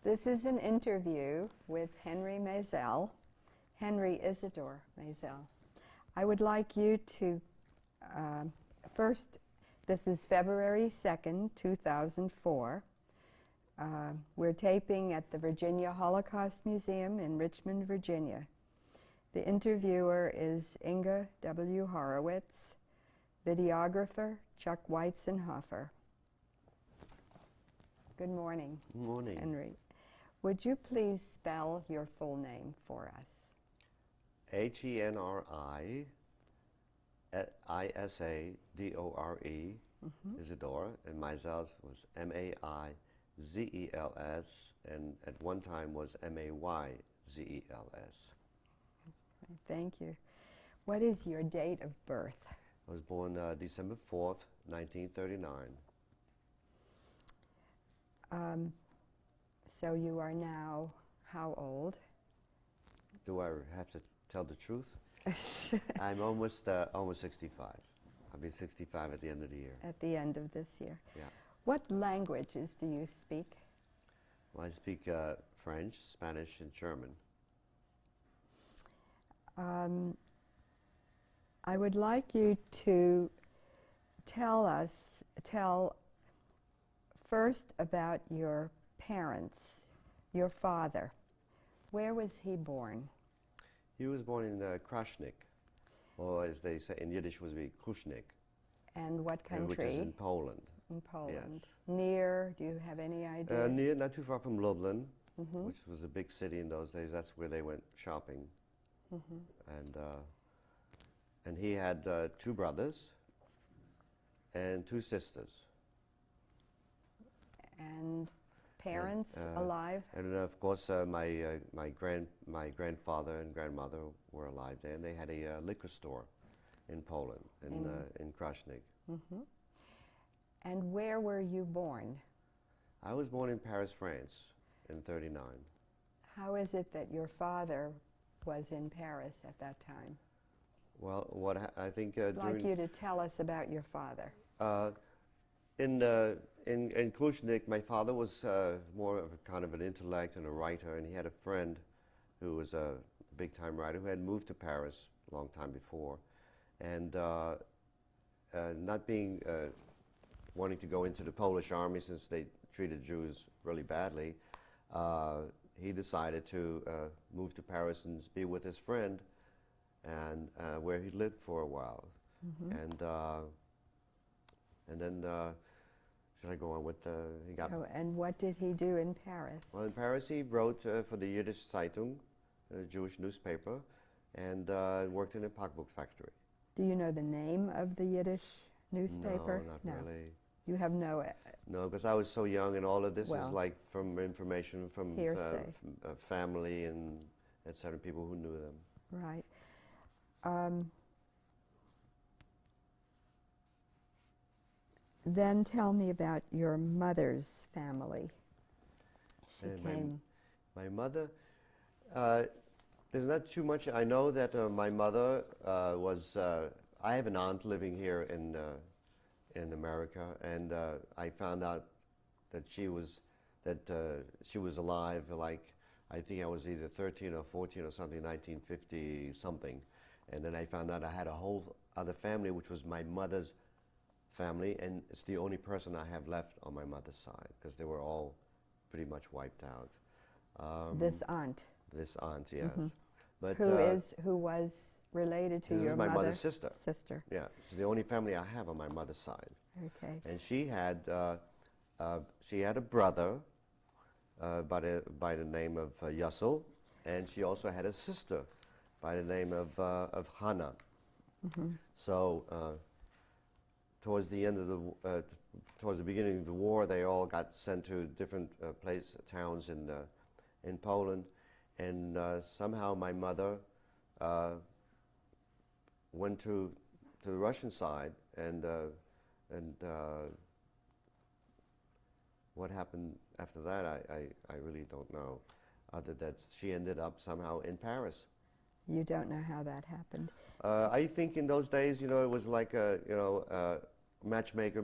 This is an interview with Henri Maizels, Henri Isidore Maizels. I would like you to, first, this is February 2nd, 2004. We're taping at the Virginia Holocaust Museum in Richmond, Virginia. The interviewer is Inga W. Horowitz, videographer Chuck Weizenhofer. Good morning. Good morning. Henri. Would you please spell your full name for us? Henri Isadore, Isidore, and Maizels was Maizels, and at one time was Mayzels. Thank you. What is your date of birth? I was born December 4th, 1939. So you are now how old? Do I have to tell the truth? I'm almost 65. I'll be 65 at the end of the year. At the end of this year. Yeah. What languages do you speak? Well, I speak French, Spanish, and German. I would like you to tell first about your parents, your father. Where was he born? He was born in Krasnik, or as they say in Yiddish, was Krusznik. And what country? Which is in Poland. In Poland. Yes. Near, do you have any idea? Near, not too far from Lublin, which was a big city in those days. That's where they went shopping. And he had two brothers and two sisters. And parents alive? And of course, my grandfather and grandmother were alive there, and they had a liquor store in Poland, in Krasnik. And where were you born? I was born in Paris, France, in '39. How is it that your father was in Paris at that time? Well, I think I'd like you to tell us about your father. In Krusznik, my father was more of a kind of an intellect and a writer, and he had a friend who was a big-time writer who had moved to Paris a long time before, and not being wanting to go into the Polish army since they treated Jews really badly, he decided to move to Paris and be with his friend, and where he lived for a while, and then. Should I go on with he got? Oh, and what did he do in Paris? Well, in Paris he wrote for the Yiddish Zeitung, a Jewish newspaper, and worked in a pocketbook factory. Do you know the name of the Yiddish newspaper? No, not really. You have no... No, because I was so young, and all of this well, is like from information from family and etc. People who knew them. Right. Then tell me about your mother's family. She came... My mother, there's not too much. I know that my mother was, I have an aunt living here in America, and I found out that she was alive, like, I think I was either 13 or 14 or something, 1950 something. And then I found out I had a whole other family, which was my mother's family, and it's the only person I have left on my mother's side, because they were all pretty much wiped out. This aunt? This aunt, yes. But who was related to your my mother? mother's sister. Sister. Yeah, she's the only family I have on my mother's side. Okay. And she had a brother by the name of Yassel, and she also had a sister by the name of Hannah. So towards the end of towards the beginning of the war, they all got sent to different towns in Poland, and somehow my mother went to the Russian side, and what happened after that, I really don't know, other than she ended up somehow in Paris. You don't know how that happened? I think in those days, it was like a matchmaker.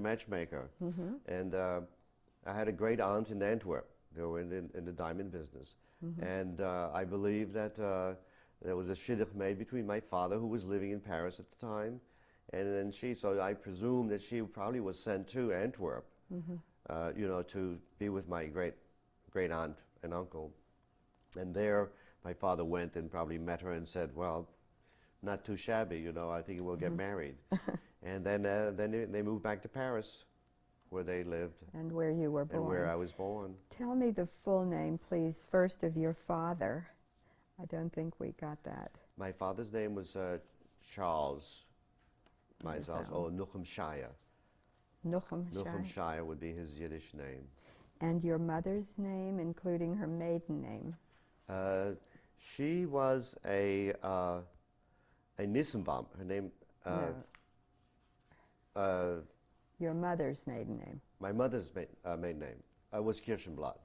And I had a great aunt in Antwerp, They were in the diamond business. Mm-hmm. And I believe that there was a shidduch made between my father, who was living in Paris at the time, and then she. So I presume that she probably was sent to Antwerp, Mm-hmm. to be with my great aunt and uncle. And there, my father went and probably met her and said, "Well, not too shabby, I think we'll get married." And then they moved back to Paris, where they lived And where you were born. and where I was born. Tell me the full name, please, first of your father. I don't think we got that. My father's name was Charles Maizels, or Nuchem Shire. Nuchem Nuchem Shai. Shire would be his Yiddish name. And your mother's name, including her maiden name. She was a Nissenbaum. Her name. No. Your mother's maiden name. My mother's maiden name was Kirchenblatt,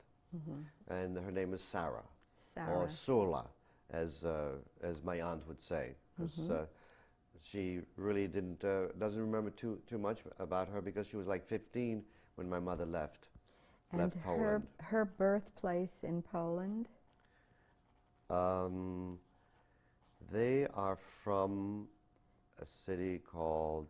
and her name is Sarah, Sarah. or Surla, as my aunt would say, because she really doesn't remember too much about her, because she was like 15 when my mother left And Poland. her birthplace in Poland? They are from a city called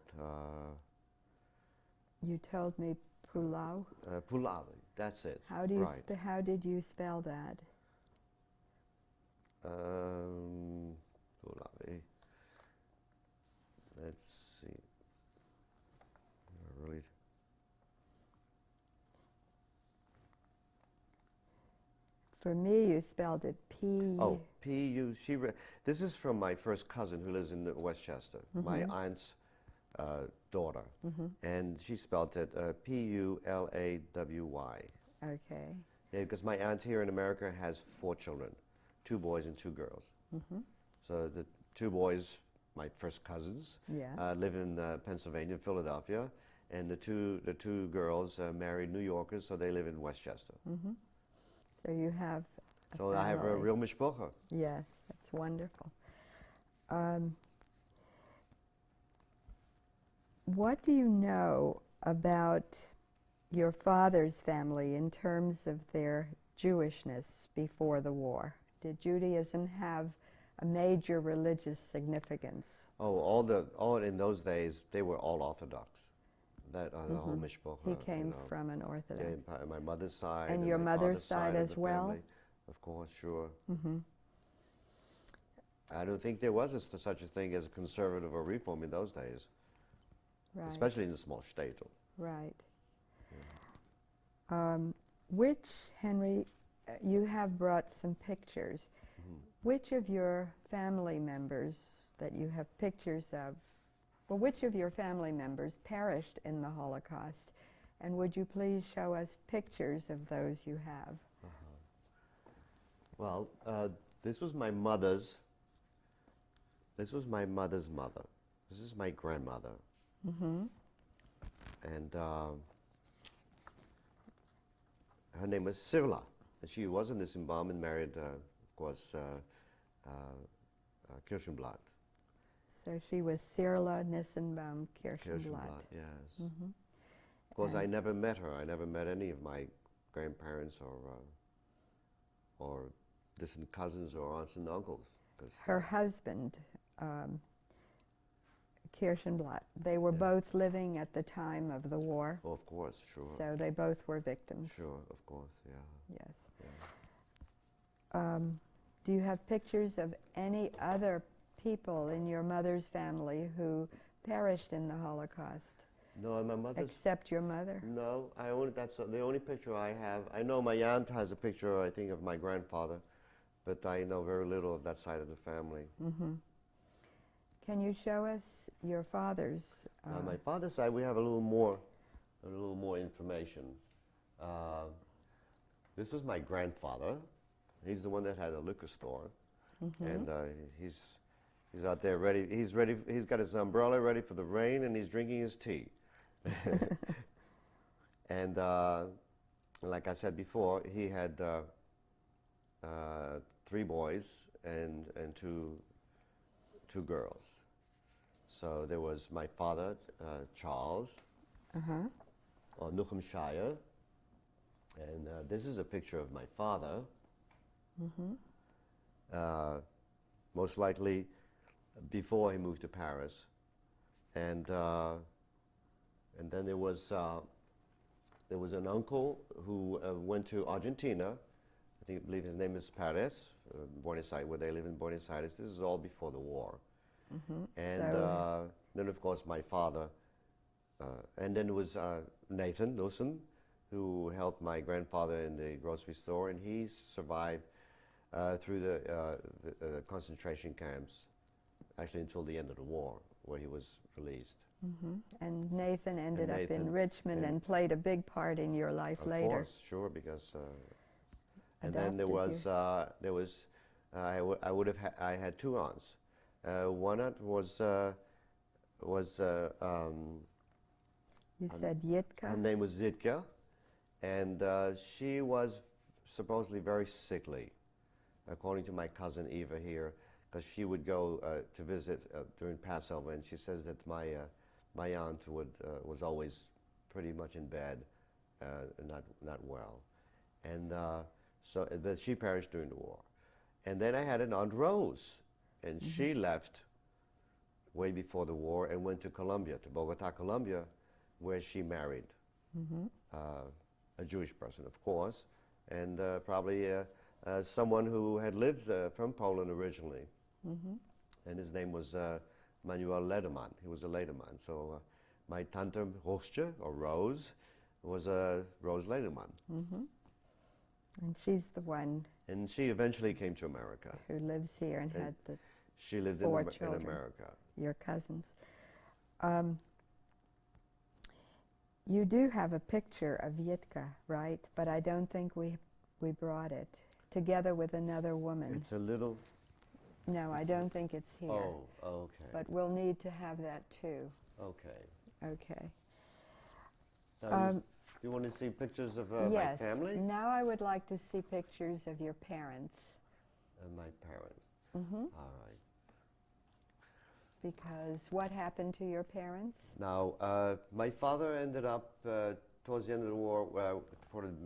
You told me Pulau. Puławy. That's it. How do you right? how did you spell that? Puławy. Let's see. Really. For me, you spelled it P. Oh, P-U. This is from my first cousin who lives in Westchester, my aunt's daughter, and she spelled it P-U-L-A-W-Y. Okay. Yeah, because my aunt here in America has 4 children, 2 boys and 2 girls. So the 2 boys, my first cousins, Yeah. live in Pennsylvania, Philadelphia, and the two girls married New Yorkers, so they live in Westchester. So you have a So I have a family. real mishpucha. Yes, that's wonderful. What do you know about your father's family in terms of their Jewishness before the war? Did Judaism have a major religious significance? Oh, all in those days they were all Orthodox. That the whole mishpucha. He came from an Orthodox. Yeah, my mother's side. And your my mother's father's side of as the well? family. Of course, sure. I don't think there was such a thing as a conservative or reform in those days, Right. especially in the small state. Right. Which, Henry, you have brought some pictures. Which of your family members that you have pictures of, well, which of your family members perished in the Holocaust? And would you please show us pictures of those you have? Well, this was my mother's. This was my mother's mother. This is my grandmother. And her name was Sirla. And she was in Nissenbaum and married, of course, Kirchenblatt. So she was Sirla Nissenbaum Kirchenblatt. Yes. Of course, I never met her. I never met any of my grandparents or distant cousins or aunts and uncles. Her husband, Kirchenblatt, they were both living at the time of the war. Oh, of course, sure. So they both were victims. Sure, of course, yeah. Yes. Yeah. Do you have pictures of any other people in your mother's family who perished in the Holocaust, No, my mother's. except your mother? No, that's the only picture I have. I know my aunt has a picture, I think, of my grandfather, but I know very little of that side of the family. Can you show us your father's? On my father's side, we have a little more information. This was my grandfather. He's the one that had a liquor store, and he's out there ready. He's ready. He's got his umbrella ready for the rain, and he's drinking his tea. And like I said before, he had 3 boys and two girls. So there was my father, Charles, or Nuchem Shire, And this is a picture of my father. Most likely before he moved to Paris. And then there was an uncle who went to Argentina. I believe his name is Perez, Buenos Aires, where they live in Buenos Aires. This is all before the war. And then, of course, my father. And then there was Nathan Nilsson, who helped my grandfather in the grocery store, and he survived through the concentration camps, actually until the end of the war, where he was released. And Nathan ended up in Richmond and played a big part in your life later. Of course, sure, because and then I had two aunts. One aunt was you said Yitka? Her name was Yitka, and she was supposedly very sickly, according to my cousin Eva here, because she would go to visit during Passover, and she says that my aunt was always pretty much in bed, not well, and but she perished during the war. And then I had an Aunt Rose, and she left way before the war and went to Colombia, to Bogota, Colombia, where she married a Jewish person, of course, and probably someone who had lived from Poland originally. And his name was Manuel Lederman. He was a Lederman. So my Tante Rosje, or Rose, was Rose Lederman. And she's the one. And she eventually came to America. Who lives here and had the She lived four in children, America. your cousins. You do have a picture of Yitka, right? But I don't think we brought it, together with another woman. It's a little... No, I don't think it's here. Oh, okay. But we'll need to have that too. Okay. Okay. Do you want to see pictures of Yes. my family? Now I would like to see pictures of your parents. My parents. All right. Because what happened to your parents? Now, my father ended up, towards the end of the war,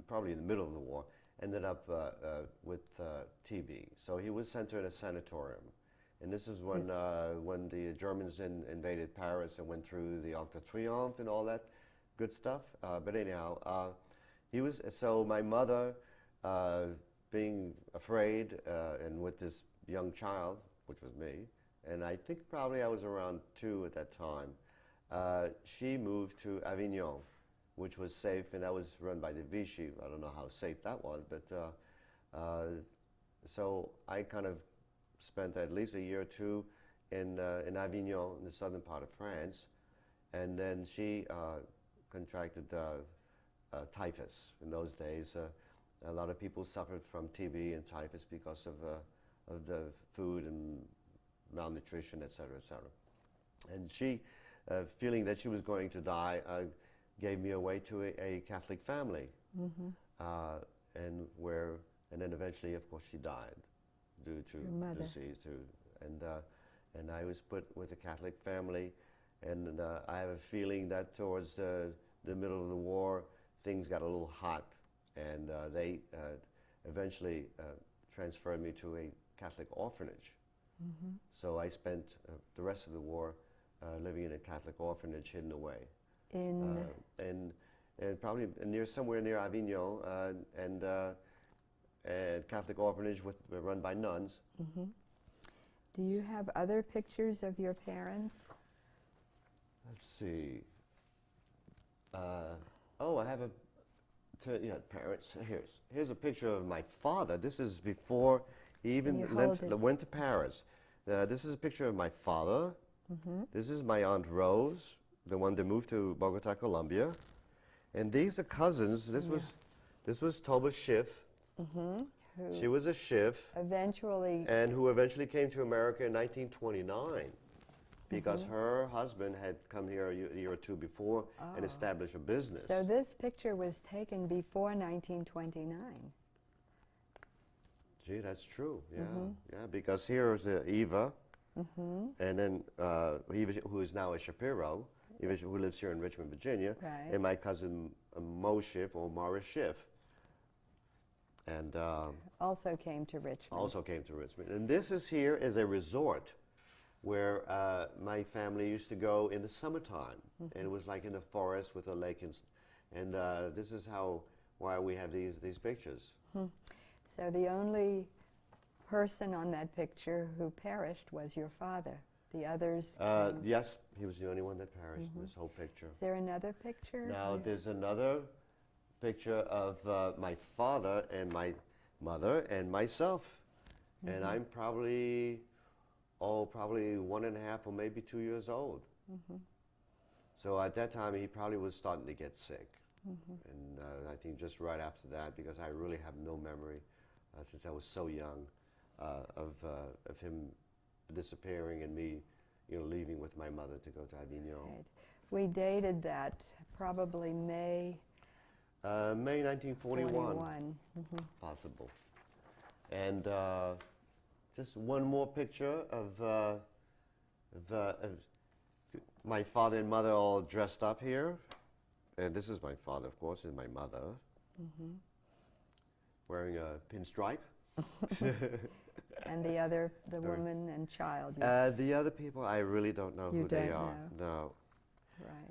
probably in the middle of the war, ended up with TB. So he was sent to a sanatorium. And this is when the Germans invaded Paris and went through the Arc de Triomphe and all that good stuff. But anyhow, so my mother, being afraid and with this young child, which was me, and I think probably I was around 2 at that time, she moved to Avignon, which was safe, and that was run by the Vichy. I don't know how safe that was, but so I kind of spent at least a year or 2 in Avignon, in the southern part of France, and then she contracted typhus. In those days, a lot of people suffered from TB and typhus because of the food and malnutrition, et cetera, et cetera. And she, feeling that she was going to die, gave me away to a Catholic family, and then eventually, of course, she died due to disease. And I was put with a Catholic family, and I have a feeling that towards the middle of the war, things got a little hot, and they eventually transferred me to a Catholic orphanage. So I spent the rest of the war living in a Catholic orphanage, hidden away. And probably somewhere near Avignon, and a Catholic orphanage run by nuns. Do you have other pictures of your parents? Let's see. I have parents. Here's a picture of my father. This is before he even went to Paris. This is a picture of my father. This is my Aunt Rose, the one that moved to Bogota, Colombia. And these are cousins. This was Toba Schiff. She was a Schiff. And who eventually came to America in 1929 because her husband had come here a year or 2 before and established a business. So this picture was taken before 1929. Gee, that's true. Yeah, yeah. Because here's Eva, and then Eva, who is now a Shapiro, Eva, who lives here in Richmond, Virginia, and my cousin Mo Schiff, or Morris Schiff, and Also came to Richmond. also came to Richmond. And this is here is a resort where my family used to go in the summertime, and it was like in the forest with a lake, and this is why we have these pictures. So the only person on that picture who perished was your father. The others came. Yes, he was the only one that perished in this whole picture. Is there another picture? Now there's another picture of my father and my mother and myself, and I'm probably 1.5 or maybe 2 years old. So at that time he probably was starting to get sick, and I think just right after that, because I really have no memory since I was so young of him disappearing and me, leaving with my mother to go to Avignon. Right. We dated that probably May. May 1941, 41. possible. And just one more picture of my father and mother all dressed up here. And this is my father, of course, and my mother, wearing a pinstripe. And the woman and child. The other people, I really don't know who they are. No.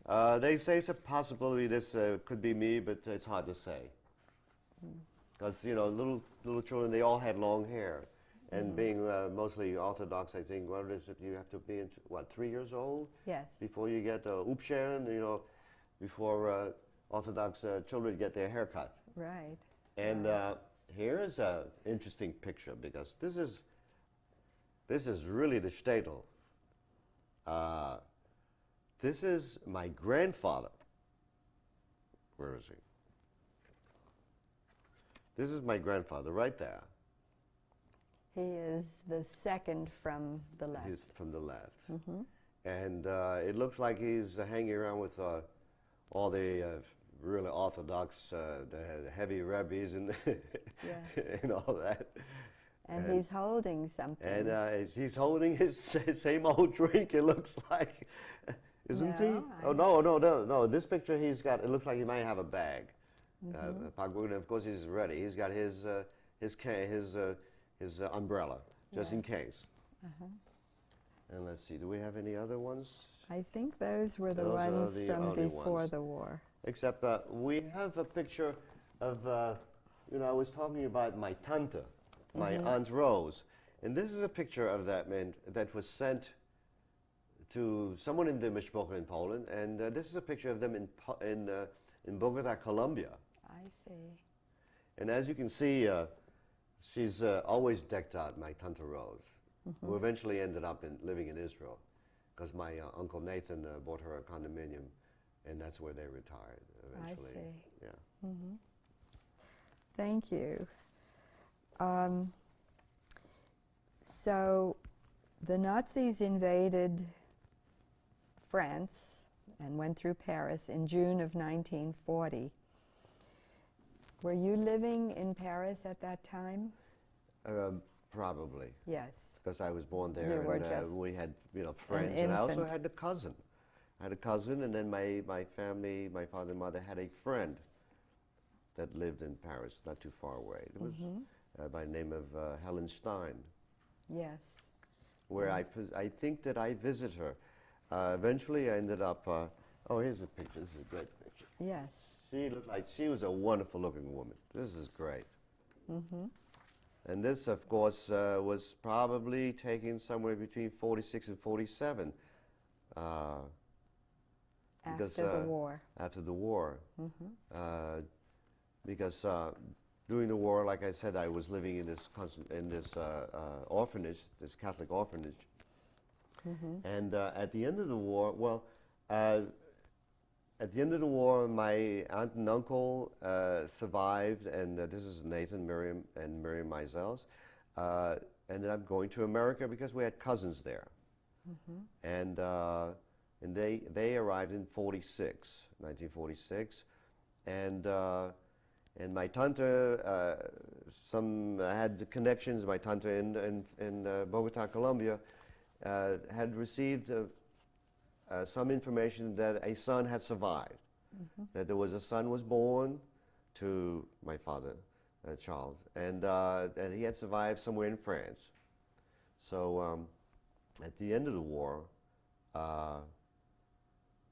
Right. They say it's a possibility this could be me, but it's hard to say. Because, little children, they all had long hair. And being mostly Orthodox, I think, what is it, you have to be, 3 years old? Yes. Before you get Upschen, before Orthodox children get their hair cut. Right. And here is an interesting picture, because this is really the shtetl. This is my grandfather. Where is he? This is my grandfather right there. He is the second from the left. He's from the left. And it looks like he's hanging around with all the really Orthodox, the heavy rabbis and, and all that. And he's holding something. And he's holding his same old drink, it looks like. Isn't he? Oh, no. This picture he's got, it looks like he might have a bag. Of course, he's ready. He's got his umbrella, just in case. And let's see, do we have any other ones? I think those were the Those are ones the from only before ones. the war. Except we have a picture of, I was talking about my tante, my Aunt Rose. And this is a picture of that man that was sent to someone in the Mishpocha in Poland. And this is a picture of them in Bogota, Colombia. I see. And as you can see, she's always decked out, my Tante Rose, who eventually ended up living in Israel, because my Uncle Nathan bought her a condominium, and that's where they retired eventually. I see. Yeah. Thank you. So the Nazis invaded France and went through Paris in June of 1940. Were you living in Paris at that time? Probably. Yes. Because I was born there, You were and just we had friends, and I also infant. had a cousin. I had a cousin, and then my family, my father and mother, had a friend that lived in Paris, not too far away. It was by the name of Helen Stein. Yes. Where I think that I visited her. Eventually, I ended up. Here's a picture. This is a great picture. Yes. She looked like she was a wonderful-looking woman. This is great. And this, of course, was probably taken somewhere between 46 and 47. After the war. After the war. Because during the war, like I said, I was living in this orphanage, this Catholic orphanage. And at the end of the war, at the end of the war, my aunt and uncle survived, and this is Nathan, Miriam, and Henri Maizels. Ended up going to America because we had cousins there. And they arrived in 1946. And my tante, I had connections. My tante in Bogota, Colombia, had received some information that a son had survived. That there was a son was born to my father, Charles, and he had survived somewhere in France. So at the end of the war,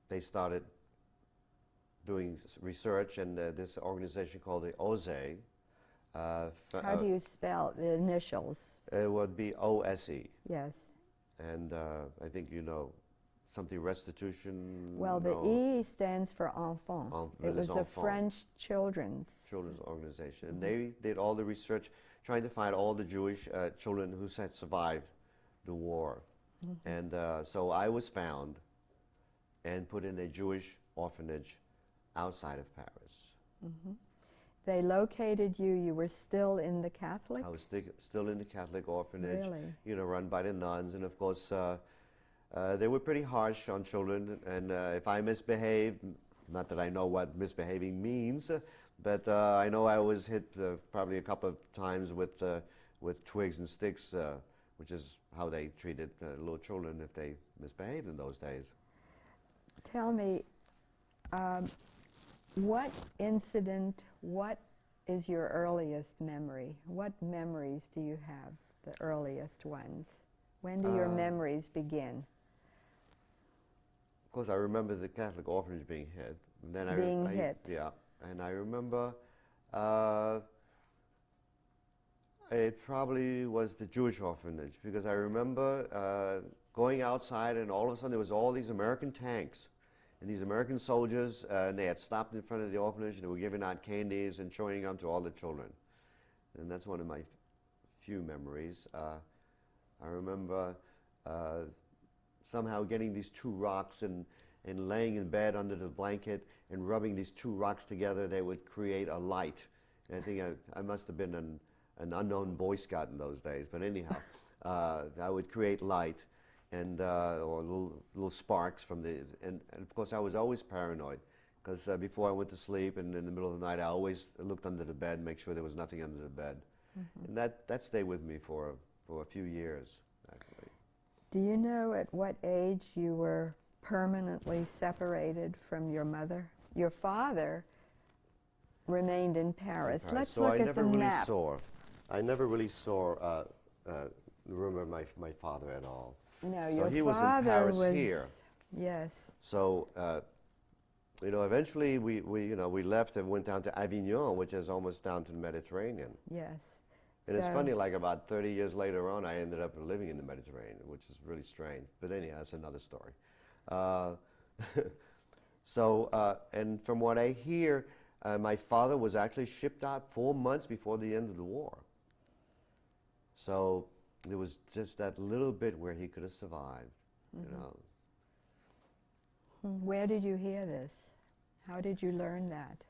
they started doing research, and this organization called the OSE. How do you spell the initials? It would be OSE, Yes. and I think you know something restitution. Well, the E stands for enfant. It was a enfant. French children's Organization, and they did all the research trying to find all the Jewish children who had survived the war. And so I was found and put in a Jewish orphanage outside of Paris. They located you. You were still in the Catholic? I was still in the Catholic orphanage, Really? you know, run by the nuns, and of course they were pretty harsh on children, and if I misbehaved, not that I know what misbehaving means, but I know I was hit probably a couple of times with twigs and sticks, which is how they treated little children if they misbehaved in those days. Tell me, what incident, what is your earliest memory? What memories do you have, the earliest ones? When do your memories begin? Of course, I remember the Catholic orphanage being hit. And then Being hit. Yeah, and I remember it probably was the Jewish orphanage, because I remember going outside, and all of a sudden there was all these American tanks and these American soldiers, and they had stopped in front of the orphanage, and they were giving out candies and showing them to all the children. And that's one of my few memories. I remember somehow getting these two rocks and laying in bed under the blanket and rubbing these two rocks together. They would create a light. And I think I must have been an unknown Boy Scout in those days. But anyhow, I would create light and or little sparks from the. And of course, I was always paranoid, because before I went to sleep and in the middle of the night, I always looked under the bed, make sure there was nothing under the bed. And that stayed with me for a few years, actually. Do you know at what age you were permanently separated from your mother? Your father remained in Paris. Let's So look I at the never map. I never really saw remember my father at all. No, So your he was in father Paris was here. Yes. So you know, eventually we left and went down to Avignon, which is almost down to the Mediterranean. Yes. And it's So- funny, like about 30 years later on, I ended up living in the Mediterranean, which is really strange. But anyhow, that's another story. And from what I hear, my father was actually shipped out 4 months before the end of the war. So there was just that little bit where he could have survived, you know. Where did you hear this? How did you learn that?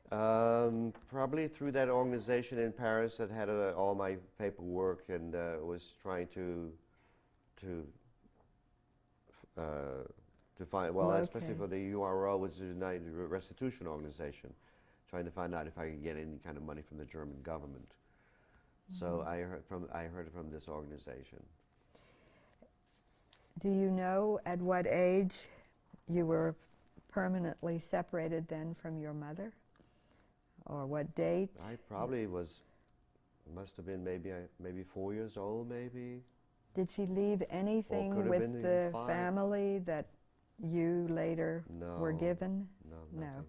Probably through that organization in Paris that had all my paperwork and was trying to find, well, especially for the URO, was the United Restitution Organization, trying to find out if I could get any kind of money from the German government. So I heard it from this organization. Do you know at what age you were permanently separated then from your mother? Or what date? I probably must have been maybe 4 years old, maybe. Did she leave anything could have with been the even 5. family that you later were given? No, No. nothing.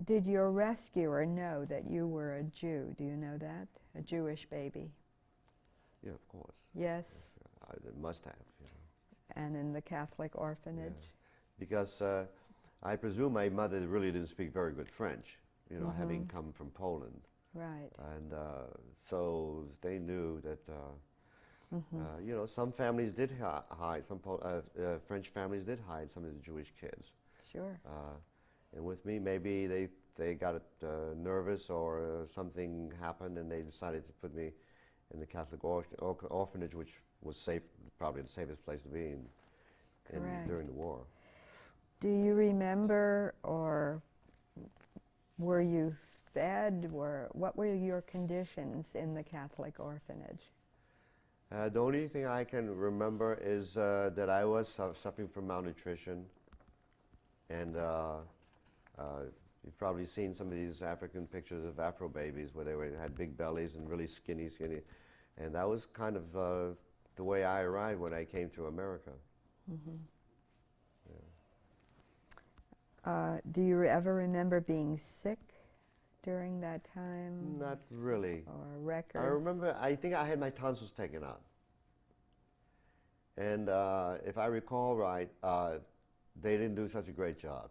Did your rescuer know that you were a Jew? Do you know that? A Jewish baby? Yeah, of course. Yes. I must have. You know. And in the Catholic orphanage? Yeah. Because I presume my mother really didn't speak very good French, you know, having come from Poland. Right. And so they knew that, you know, some families did hide, some French families did hide some of the Jewish kids. Sure. And with me, maybe they got nervous or something happened, and they decided to put me in the Catholic orphanage, which was safe, probably the safest place to be during the war. Do you remember, or were you fed, what were your conditions in the Catholic orphanage? The only thing I can remember is that I was suffering from malnutrition, and You've probably seen some of these African pictures of Afro babies where had big bellies and really skinny. And that was kind of the way I arrived when I came to America. Mm-hmm. Yeah. Do you ever remember being sick during that time? Not really. Or records? I remember, I think I had my tonsils taken out. And if I recall right, they didn't do such a great job.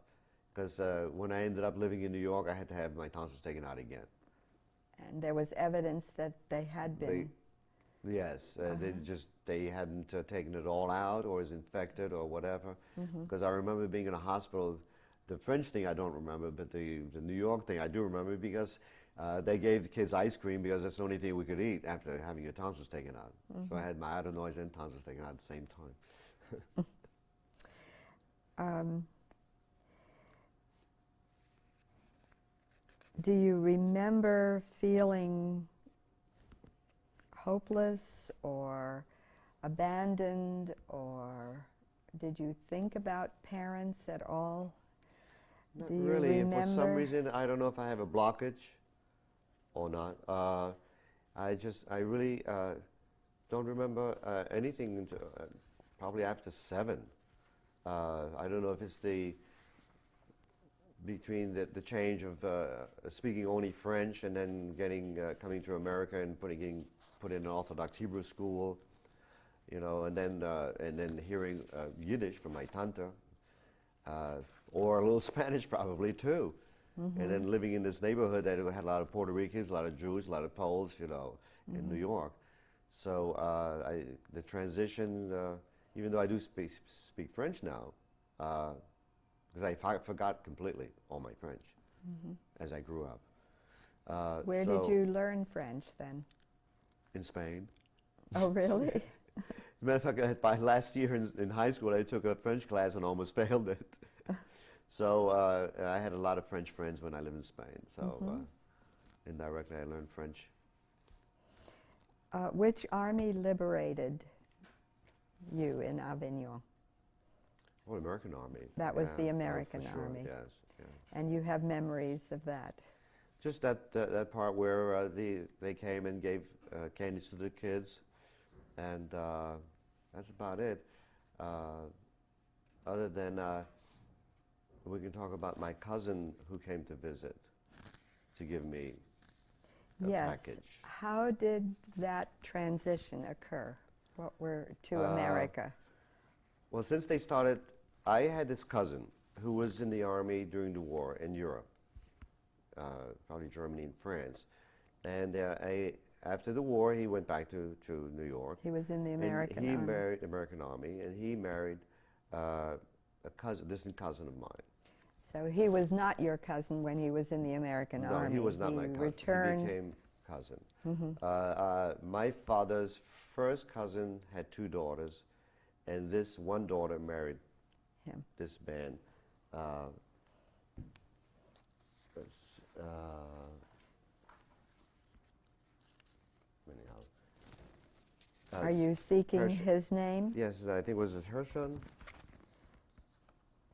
Because when I ended up living in New York, I had to have my tonsils taken out again. And there was evidence that they had been. Yes, they hadn't taken it all out, or is infected, or whatever. Because I remember being in a hospital. The French thing I don't remember, but the New York thing I do remember, because they gave the kids ice cream because that's the only thing we could eat after having your tonsils taken out. So I had my adenoids and tonsils taken out at the same time. Do you remember feeling hopeless or abandoned, or did you think about parents at all? Not Do you really. For some remember? reason, I don't know if I have a blockage or not. I really don't remember anything until probably after 7. I don't know if it's between the change of speaking only French and then coming to America and put in an Orthodox Hebrew school, and then hearing Yiddish from my tante, or a little Spanish probably too, and then living in this neighborhood that had a lot of Puerto Ricans, a lot of Jews, a lot of Poles, in New York. So the transition, even though I do speak French now. Because I forgot completely all my French as I grew up. Where did you learn French then? In Spain. Oh, really? As a matter of fact, by last year in high school, I took a French class and almost failed it. So I had a lot of French friends when I lived in Spain. So indirectly, I learned French. Which army liberated you in Avignon? Oh, American Army. That was the Oh, American for sure, Army. Yes. Yeah. And you have memories of that? Just that part where they came and gave candies to the kids, and that's about it. Other than we can talk about my cousin who came to visit to give me a package. How did that transition occur? What were to America? Well, since they started, I had this cousin who was in the army during the war in Europe, probably Germany and France. And after the war, he went back to New York. He was in the American and Army. He married the American Army, and he married a distant cousin of mine. So he was not your cousin when he was in the American Army. No, he was not my cousin. Returned. He became cousin. My father's first cousin had 2 daughters, and this one daughter married him. This man. Are you seeking his name? Yes, I think was it Hershon?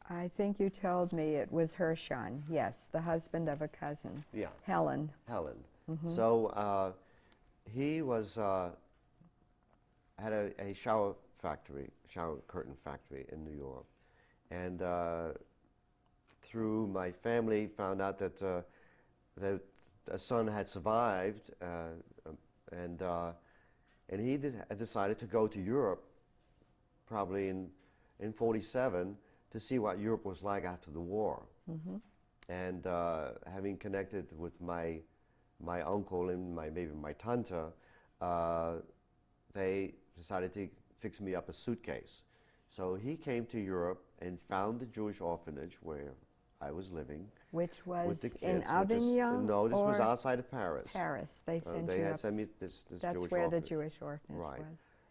I think you told me it was Hershon. Yes, the husband of a cousin. Yeah. Helen. So he was had a shower curtain factory in New York, and through my family found out that that a son had survived, and he decided to go to Europe, probably in '47, to see what Europe was like after the war. And having connected with my uncle and maybe my tante, they decided to fix me up a suitcase. So he came to Europe and found the Jewish orphanage where I was living. Which was with the kids, in Avignon? No, this was outside of Paris. Paris. They sent they you had up. sent me this That's Jewish where orphanage. the Jewish orphanage Right. was.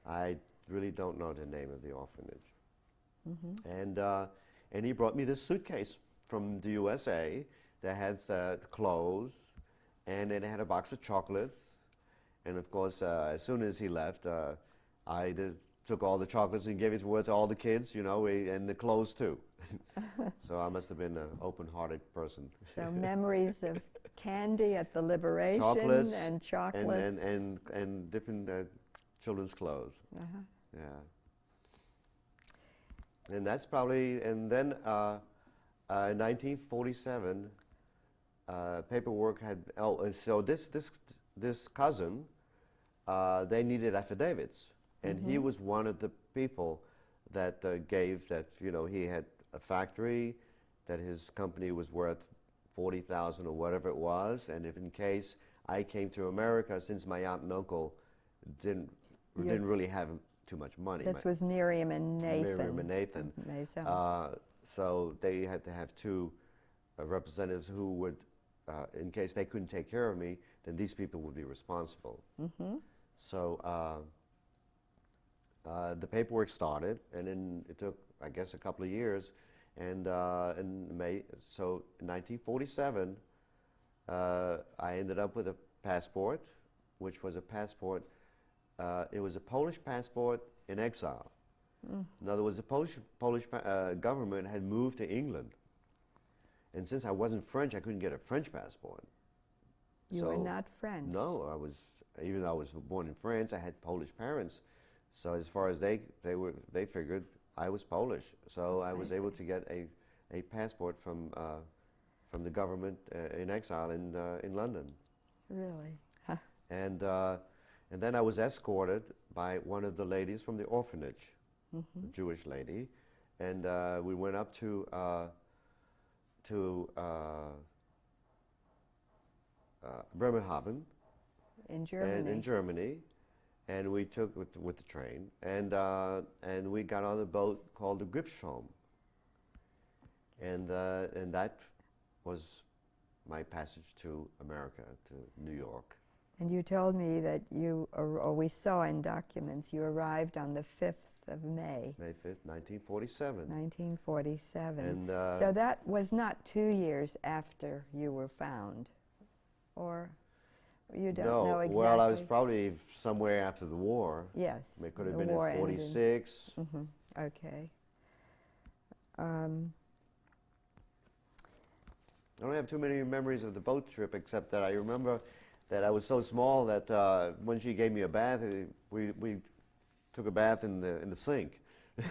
I really don't know the name of the orphanage. And he brought me this suitcase from the USA that had the clothes, and it had a box of chocolates. And of course, as soon as he left, I took all the chocolates and gave it to all the kids, you know, and the clothes too. So I must have been an open-hearted person. So memories of candy at the Liberation Chocolates and chocolates. and different children's clothes. Uh-huh. Yeah. And that's probably, and then in 1947, paperwork had, so this cousin, they needed affidavits. And he was one of the people that gave that, you know, he had a factory, that his company was worth 40,000 or whatever it was, and if in case I came to America, since my aunt and uncle didn't really have too much money. This was Miriam and Nathan. Miriam and Nathan. Maizels. So they had to have two representatives who would, in case they couldn't take care of me, then these people would be responsible. So the paperwork started, and then it took, I guess, a couple of years. And in 1947, I ended up with a passport, which was a passport. It was a Polish passport in exile. In other words, the Polish government had moved to England. And since I wasn't French, I couldn't get a French passport. You were not French? No, even though I was born in France, I had Polish parents. So as far as they figured I was Polish. So I was able to get a passport from the government in exile in London. Really? Huh. And then I was escorted by one of the ladies from the orphanage, a Jewish lady, and we went up to Bremerhaven in Germany. in Germany, and we took with the train, and we got on a boat called the Gripsholm, and that was my passage to America, to New York. And you told me that or we saw in documents, you arrived on the 5th of May. May 5th, 1947. 1947. And so that was not 2 years after you were found, or you don't know exactly? Well, I was probably somewhere after the war. Yes. It could have been in 46. Okay. I don't have too many memories of the boat trip, except that I remember that I was so small that when she gave me a bath, we took a bath in the sink.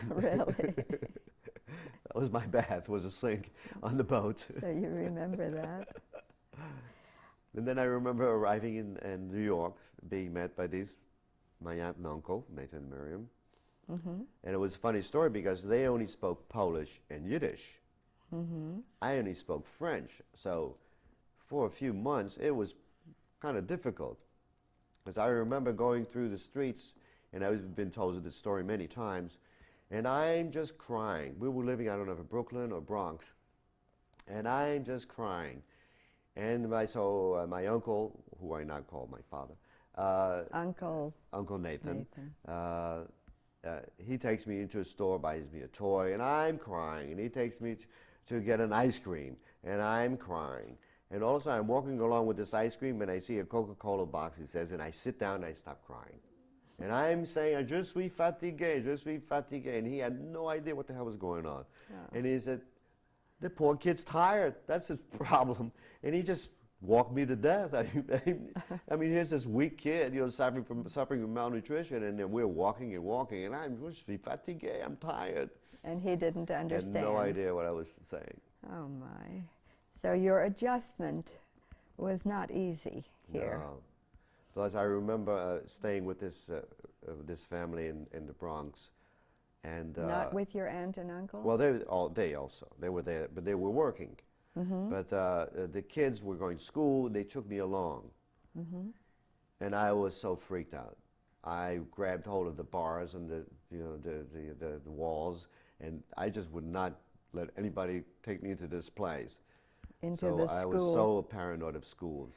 Really? That was my bath, was a sink on the boat. So you remember that? And then I remember arriving in New York, being met by my aunt and uncle, Nathan and Miriam. And it was a funny story because they only spoke Polish and Yiddish. I only spoke French. So for a few months, it was kind of difficult. Because I remember going through the streets, and I've been told this story many times, and I'm just crying. We were living, I don't know if in Brooklyn or Bronx, and I'm just crying. And my uncle, who I now call my father, Uncle Nathan. He takes me into a store, buys me a toy, and I'm crying. And he takes me to get an ice cream, and I'm crying. And all of a sudden, I'm walking along with this ice cream, and I see a Coca-Cola box, he says, and I sit down and I stop crying. And I'm saying, je suis fatigué, je suis fatigué. And he had no idea what the hell was going on. And he said, the poor kid's tired. That's his problem. And he just walked me to death. I mean, here's this weak kid, suffering from malnutrition, and then we're walking, and I'm just fatigué. I'm tired. And he didn't understand. He had no idea what I was saying. Oh my! So your adjustment was not easy here. No. Plus, I remember staying with this family in the Bronx, and not with your aunt and uncle. Well, they were there, but they were working. But the kids were going to school. They took me along, and I was so freaked out. I grabbed hold of the bars and the walls, and I just would not let anybody take me into this place. Into the school. I was so paranoid of schools.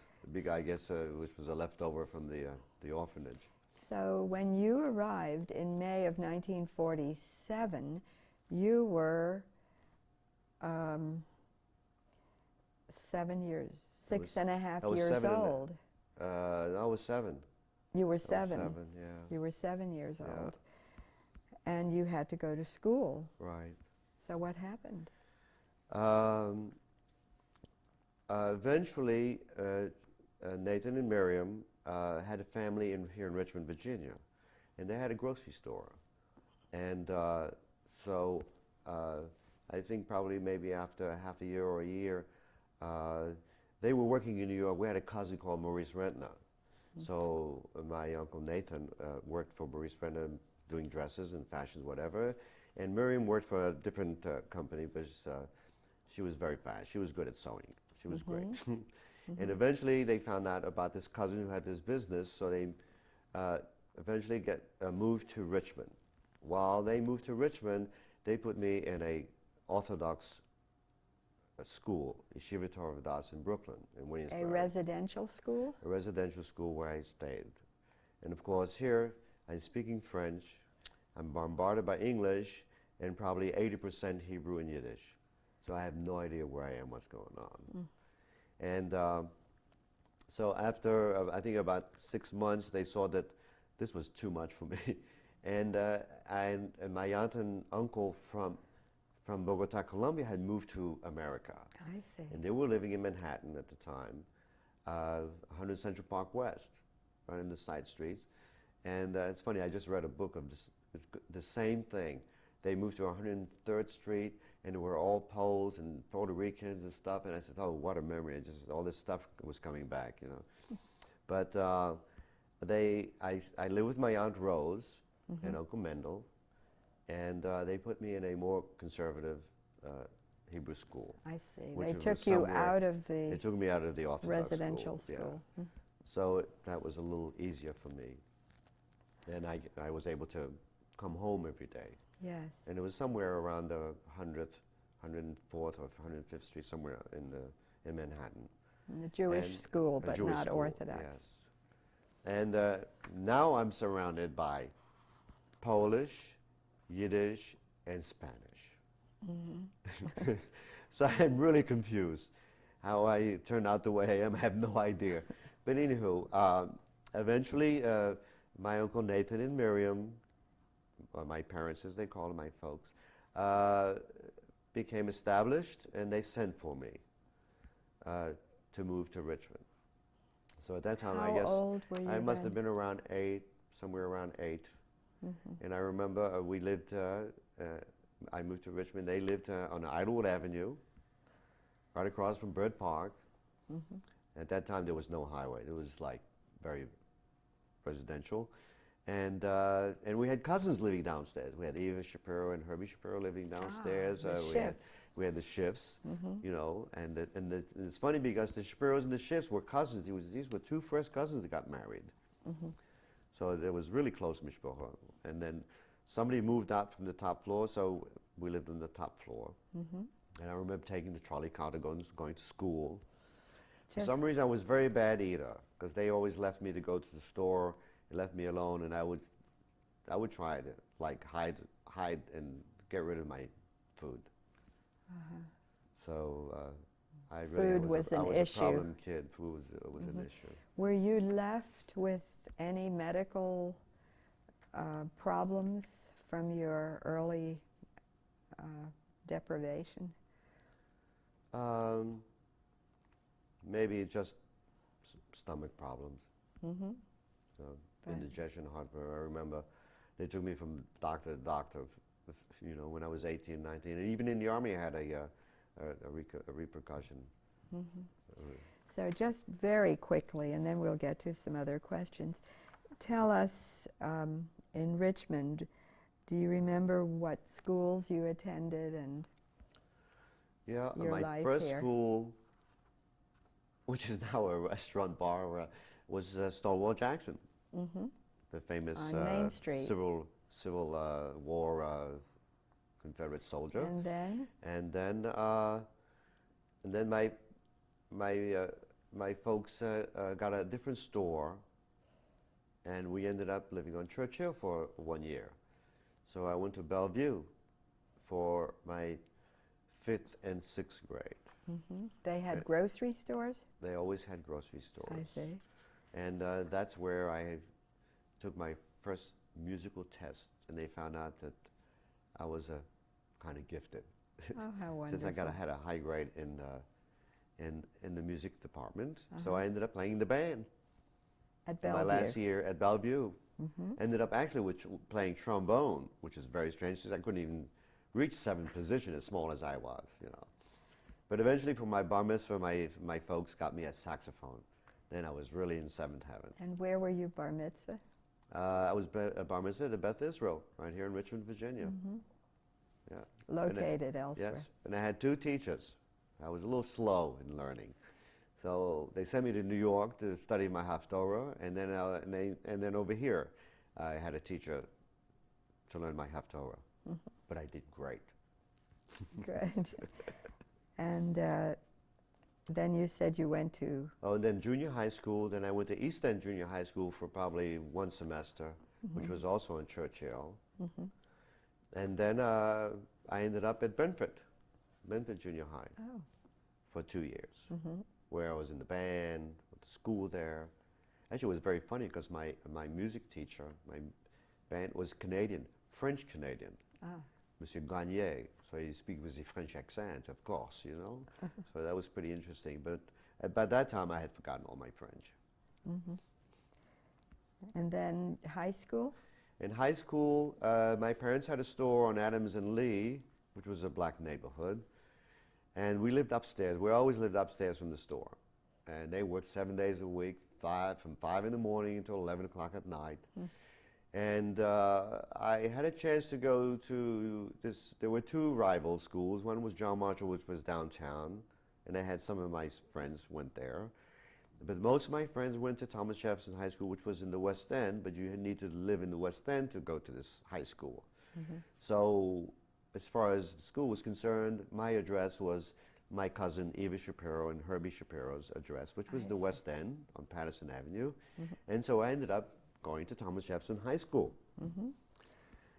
I guess which was a leftover from the orphanage. So when you arrived in May of 1947, you were 7 years, six and a half years old. I was 7. You were 7. I was 7, yeah. You were 7 years old. And you had to go to school. Right. So what happened? Eventually, Nathan and Miriam had a family here in Richmond, Virginia, and they had a grocery store. And so I think probably maybe after half a year or a year, they were working in New York. We had a cousin called Maurice Rentner. So my uncle Nathan worked for Maurice Rentner doing dresses and fashions, whatever. And Miriam worked for a different company, but she was very fast. She was good at sewing. She was great. And eventually they found out about this cousin who had this business, so they eventually moved to Richmond. While they moved to Richmond, they put me in a Orthodox school, Yeshiva Torah Vodaas in Brooklyn, in Williamsburg. A residential school? A residential school where I stayed. And of course here, I'm speaking French, I'm bombarded by English, and probably 80% Hebrew and Yiddish. So I have no idea where I am, what's going on. And so after, I think about 6 months, they saw that this was too much for me. And my aunt and uncle from Bogota, Colombia had moved to America. I see. And they were living in Manhattan at the time, 100 Central Park West, right in the side streets. And it's funny, I just read a book of this, the same thing. They moved to 103rd Street, and they were all Poles and Puerto Ricans and stuff. And I said, oh, what a memory. And just all this stuff was coming back, you know. But I lived with my Aunt Rose and Uncle Mendel, and they put me in a more conservative Hebrew school. I see. They took you out of the They took me out of the Orthodox residential school. Yeah. So that was a little easier for me. And I was able to come home every day. Yes. And it was somewhere around the 104th or 105th Street, somewhere in Manhattan. In the Jewish school, but Jewish not school, Orthodox. Yes. And now I'm surrounded by Polish, Yiddish, and Spanish. So I'm really confused. How I turned out the way I am, I have no idea. But anywho, eventually my Uncle Nathan and Miriam, or my parents as they call them, my folks, became established, and they sent for me to move to Richmond. So at that time, How I guess old were you I must then? have been around 8, somewhere around 8. And I remember we lived, I moved to Richmond. They lived on Idlewood Avenue, right across from Bird Park. At that time, there was no highway. It was like very residential. And we had cousins living downstairs. We had Eva Shapiro and Herbie Shapiro living downstairs. The We had the Schiffs, you know, and it's funny because the Shapiros and the Schiffs were cousins. These were 2 first cousins that got married. So there was really close mishpacha. And then somebody moved out from the top floor, so we lived on the top floor. And I remember taking the trolley car to going to school. For some reason, I was a very bad eater because they always left me to go to the store. They left me alone, and I would try to like hide and get rid of my food. So I really was an I was issue. a problem kid. Food was an issue. Were you left with any medical problems from your early deprivation? Maybe just stomach problems. So indigestion, heartburn. I remember they took me from doctor to doctor, you know, when I was 18, 19. And even in the Army, I had a repercussion. So just very quickly, and then we'll get to some other questions. Tell us, in Richmond, do you remember what schools you attended and Yeah, your my life first here? school, which is now a restaurant bar, was Stonewall Jackson, the famous On Main Street. Civil War Confederate soldier. And then? And then my folks got a different store, and we ended up living on Churchill for 1 year. So I went to Bellevue for my 5th and 6th grade. They had grocery stores? They always had grocery stores. I see. And that's where I took my first musical test, and they found out that I was kind of gifted. Oh, how wonderful. Since had a high grade in the music department, so I ended up playing in the band. At Bellevue. My last year at Bellevue. Ended up actually playing trombone, which is very strange because I couldn't even reach 7th position as small as I was, you know. But eventually for my bar mitzvah, my folks got me a saxophone. Then I was really in 7th heaven. And where were you bar mitzvah? I was a bar mitzvah at Beth Israel, right here in Richmond, Virginia. Yeah. Located elsewhere. Yes, and I had 2 teachers. I was a little slow in learning. So they sent me to New York to study my Haftorah, and then over here I had a teacher to learn my Haftorah. But I did great. Good. And then you said you went to... Oh, and then junior high school, then I went to East End Junior High School for probably 1 semester, which was also in Churchill. And then I ended up at Brentford Junior High for 2 years, where I was in the band, with the school there. Actually, it was very funny because my music teacher, my band was Canadian, French Canadian, Monsieur Gagné. So he speaks with a French accent, of course, you know. So that was pretty interesting. But by that time, I had forgotten all my French. And then high school? In high school, my parents had a store on Adams and Lee, which was a black neighborhood. And we lived upstairs. We always lived upstairs from the store. And they worked 7 days a week, from 5 in the morning until 11 o'clock at night. And I had a chance to go to this. There were 2 rival schools. One was John Marshall, which was downtown. And I had some of my friends went there. But most of my friends went to Thomas Jefferson High School, which was in the West End, but you need to live in the West End to go to this high school. So as far as the school was concerned, my address was my cousin Eva Shapiro and Herbie Shapiro's address, which was the West End on Patterson Avenue. And so I ended up going to Thomas Jefferson High School.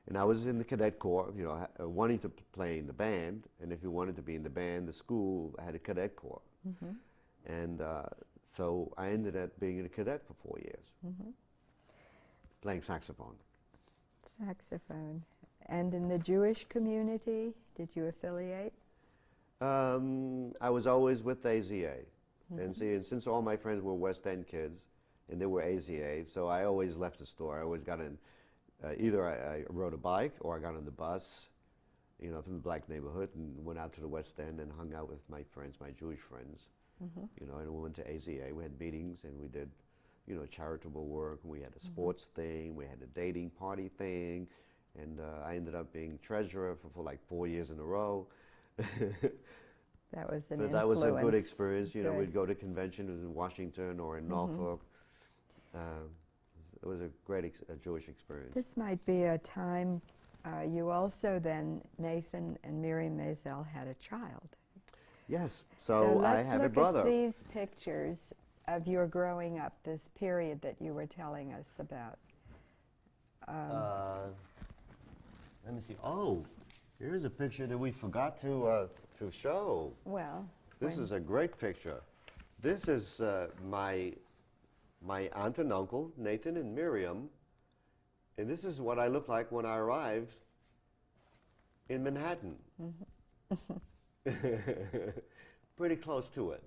And I was in the cadet corps, you know, wanting to play in the band, and if you wanted to be in the band, the school had a cadet corps. And so I ended up being a cadet for 4 years, playing saxophone. Saxophone. And in the Jewish community, did you affiliate? I was always with AZA. And see, and since all my friends were West End kids, and they were AZA, so I always left the store. I always got in, either I rode a bike or I got on the bus, you know, from the black neighborhood and went out to the West End and hung out with my friends, my Jewish friends. You know, and we went to AZA. We had meetings and we did, you know, charitable work. We had a sports thing. We had a dating party thing. And I ended up being treasurer for like 4 years in a row. That was an But that was a good experience. You know, we'd go to conventions in Washington or in Norfolk. It was a great Jewish experience. This might be a time, you also then, Nathan and Miriam Maisel had a child. Yes, so I have a brother. Let's look at these pictures of your growing up, this period that you were telling us about. Let me see. Oh, here's a picture that we forgot to show. Well, This is a great picture. This is my aunt and uncle, Nathan and Miriam, and this is what I looked like when I arrived in Manhattan. Pretty close to it.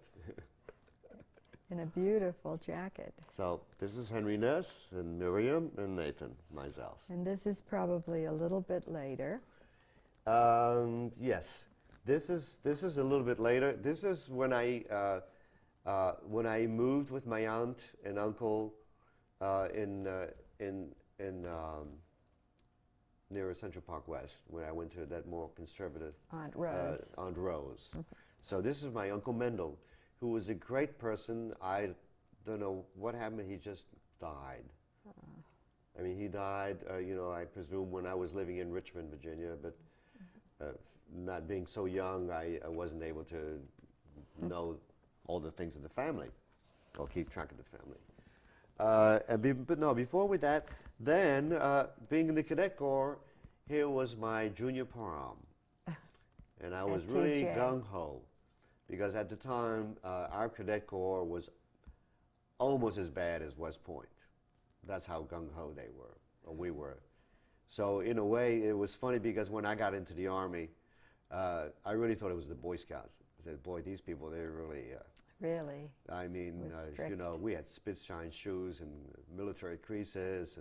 in a beautiful jacket. So this is Henri Ness and Miriam and Nathan Maizels. And this is probably a little bit later. Yes, this is a little bit later. This is when I moved with my aunt and uncle in near Central Park West, when I went to that more conservative Aunt Rose. Aunt Rose. So this is my Uncle Mendel, who was a great person. I don't know what happened. He just died. I mean, he died, you know, I presume when I was living in Richmond, Virginia, but not being so young, I wasn't able to know all the things of the family, or keep track of the family. But no, before with that, then being in the cadet corps, here was my junior prom. And I was really gung-ho, because at the time, our cadet corps was almost as bad as West Point. That's how gung-ho they were. or we were. So in a way, it was funny because when I got into the Army, I really thought it was the Boy Scouts. I said, boy, these people, they're really... Really? I mean, you know, we had spit-shine shoes and military creases,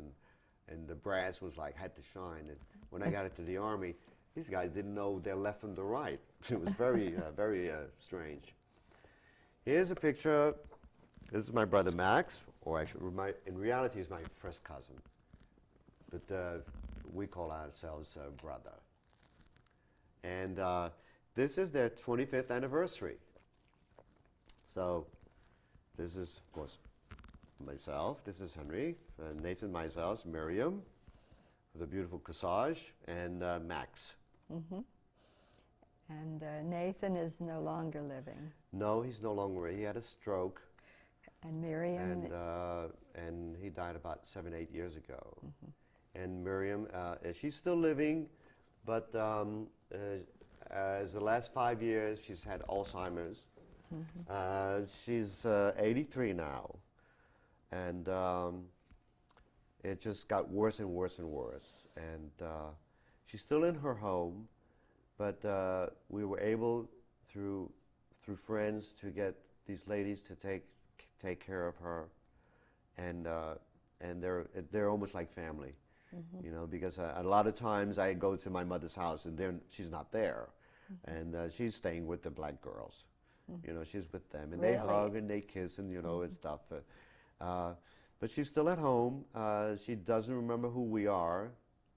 and the brass was like, had to shine. And when I got into the Army, these guys didn't know their left from the right. It was very, very strange. Here's a picture. This is my brother Max, or actually, in reality, he's my first cousin. But we call ourselves brother. And this is their 25th anniversary. So this is, of course, myself. This is Henri, Nathan Maizels, Miriam, with a beautiful corsage, and Max. Mm-hmm. And Nathan is no longer living. No, he's no longer. He had a stroke. And Miriam? And he died about 7-8 years ago. Mm-hmm. And Miriam, she's still living, but as the last 5 years, she's had Alzheimer's. Mm-hmm. She's 83 now, and it just got worse and worse and worse. And she's still in her home, but we were able, through friends, to get these ladies to take care of her, and they're almost like family, mm-hmm. you know, because a lot of times I go to my mother's house and she's not there, mm-hmm. and she's staying with the black girls. You know, she's with them, and really? They hug and they kiss and, you know, mm-hmm. and stuff. But she's still at home. She doesn't remember who we are,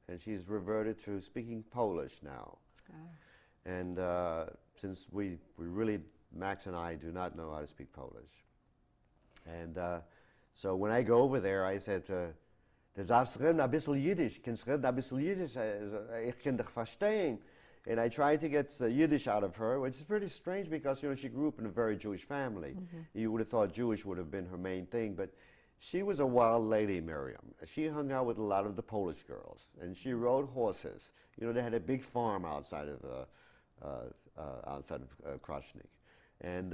and she's reverted to speaking Polish now. Oh. And since we really, Max and I, do not know how to speak Polish. And so when I go over there, I said, "Du darfst reden ein bisschen Jiddisch. Kannst reden ein bisschen Jiddisch? Ich kann dich verstehen." And I tried to get Yiddish out of her, which is pretty strange because, you know, she grew up in a very Jewish family. Mm-hmm. You would have thought Jewish would have been her main thing, but she was a wild lady, Miriam. She hung out with a lot of the Polish girls, and she rode horses. You know, they had a big farm outside of Krochnik. And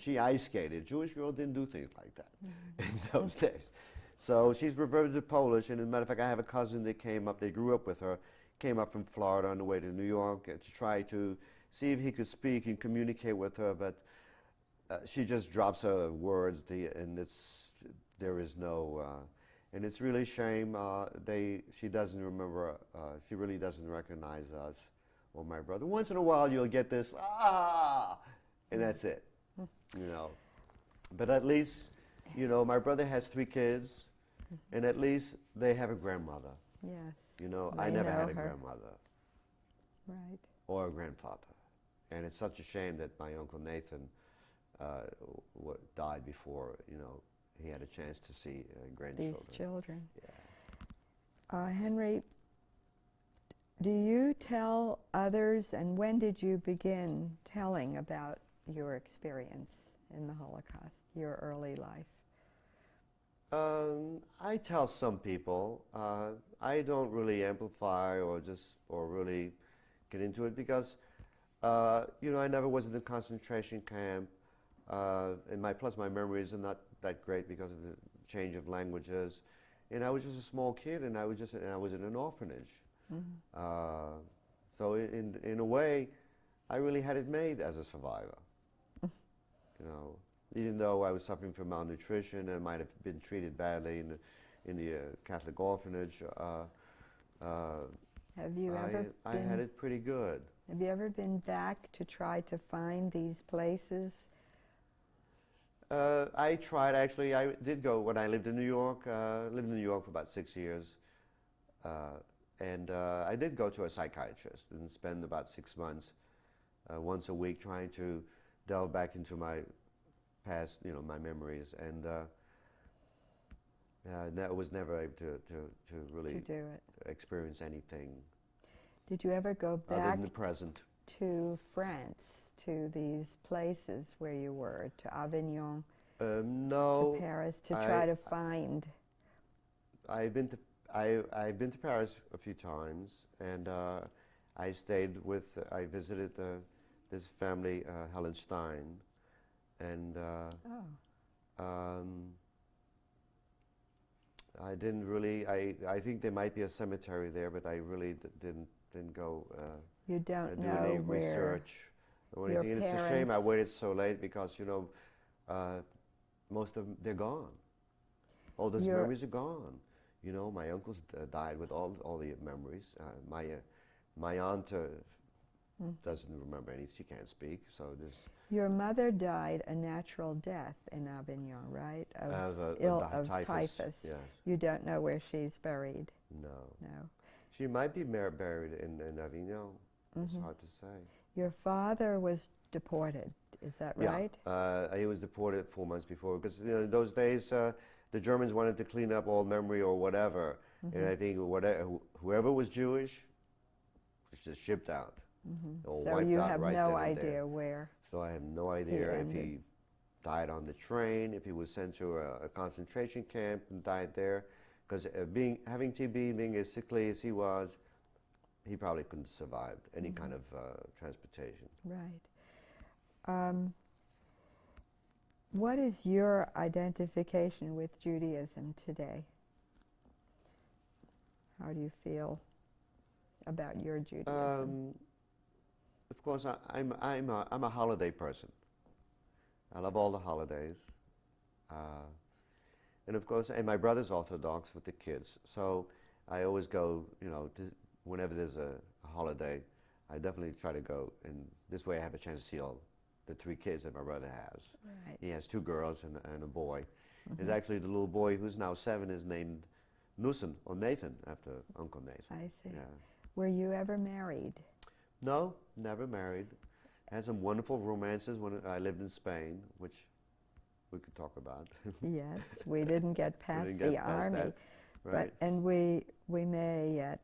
she ice skated. Jewish girls didn't do things like that mm-hmm. in those days. So she's reverted to Polish, and as a matter of fact, I have a cousin that came up, they grew up with her, came up from Florida on the way to New York to try to see if he could speak and communicate with her, but she just drops her words, and there is no, and it's really a shame. She doesn't remember, she really doesn't recognize us or my brother. Once in a while you'll get this, and that's it, you know. But at least, you know, my brother has 3 kids, and at least they have a grandmother. Yes. You know, I never had a grandmother. Right. Or a grandfather. And it's such a shame that my Uncle Nathan died before, you know, he had a chance to see grandchildren. These children. Yeah. Henri, do you tell others, and when did you begin telling about your experience in the Holocaust, your early life? I tell some people. I don't really amplify or really get into it because, you know, I never was in a concentration camp. And my memories are not that great because of the change of languages. And I was just a small kid, and I was in an orphanage. Mm-hmm. So in a way, I really had it made as a survivor. You know. Even though I was suffering from malnutrition and might have been treated badly in the Catholic orphanage, have you ever I had it pretty good. Have you ever been back to try to find these places? I tried, actually. I did go when I lived in New York. Lived in New York for about 6 years. And I did go to a psychiatrist and spend about 6 months, once a week, trying to delve back into my past, you know, my memories, and I was never able to really experience anything. Did you ever go back other than the present to France, to these places where you were, to Avignon, no, to Paris, to try to find? I've been to Paris a few times, and I visited this family, Helen Stein. And I didn't really. I think there might be a cemetery there, but I really didn't go. You don't Do know any where research or your anything. And it's a shame I parents- waited so late because most of them they're gone. All those Your- memories are gone. My uncles died with all the memories. My aunt doesn't remember anything. She can't speak. So there's Your mother died a natural death in Avignon, right? Of typhus. Yes. You don't know where she's buried. No. No. She might be buried in Avignon. It's hard to say. Your father was deported. Is that right? Yeah. He was deported 4 months before because in those days the Germans wanted to clean up all memory or whatever, and I think whoever was Jewish was just shipped out. Or So wiped you out have right no then and idea there. where. So I have no idea if ended. he died on the train, if he was sent to a concentration camp and died there. Because having TB, being as sickly as he was, he probably couldn't survive any kind of transportation. Right. What is your identification with Judaism today? How do you feel about your Judaism? Of course, I'm a holiday person. I love all the holidays, and of course, and my brother's Orthodox with the kids, so I always go. Whenever there's a holiday, I definitely try to go, and this way I have a chance to see all the 3 kids that my brother has. Right. He has 2 girls and a boy. There's actually the little boy who's now 7 is named Nussen or Nathan after Uncle Nathan. I see. Yeah. Were you ever married? No, never married. Had some wonderful romances when I lived in Spain, which we could talk about. Yes, we didn't get past didn't get the past army, that, right. and we may yet.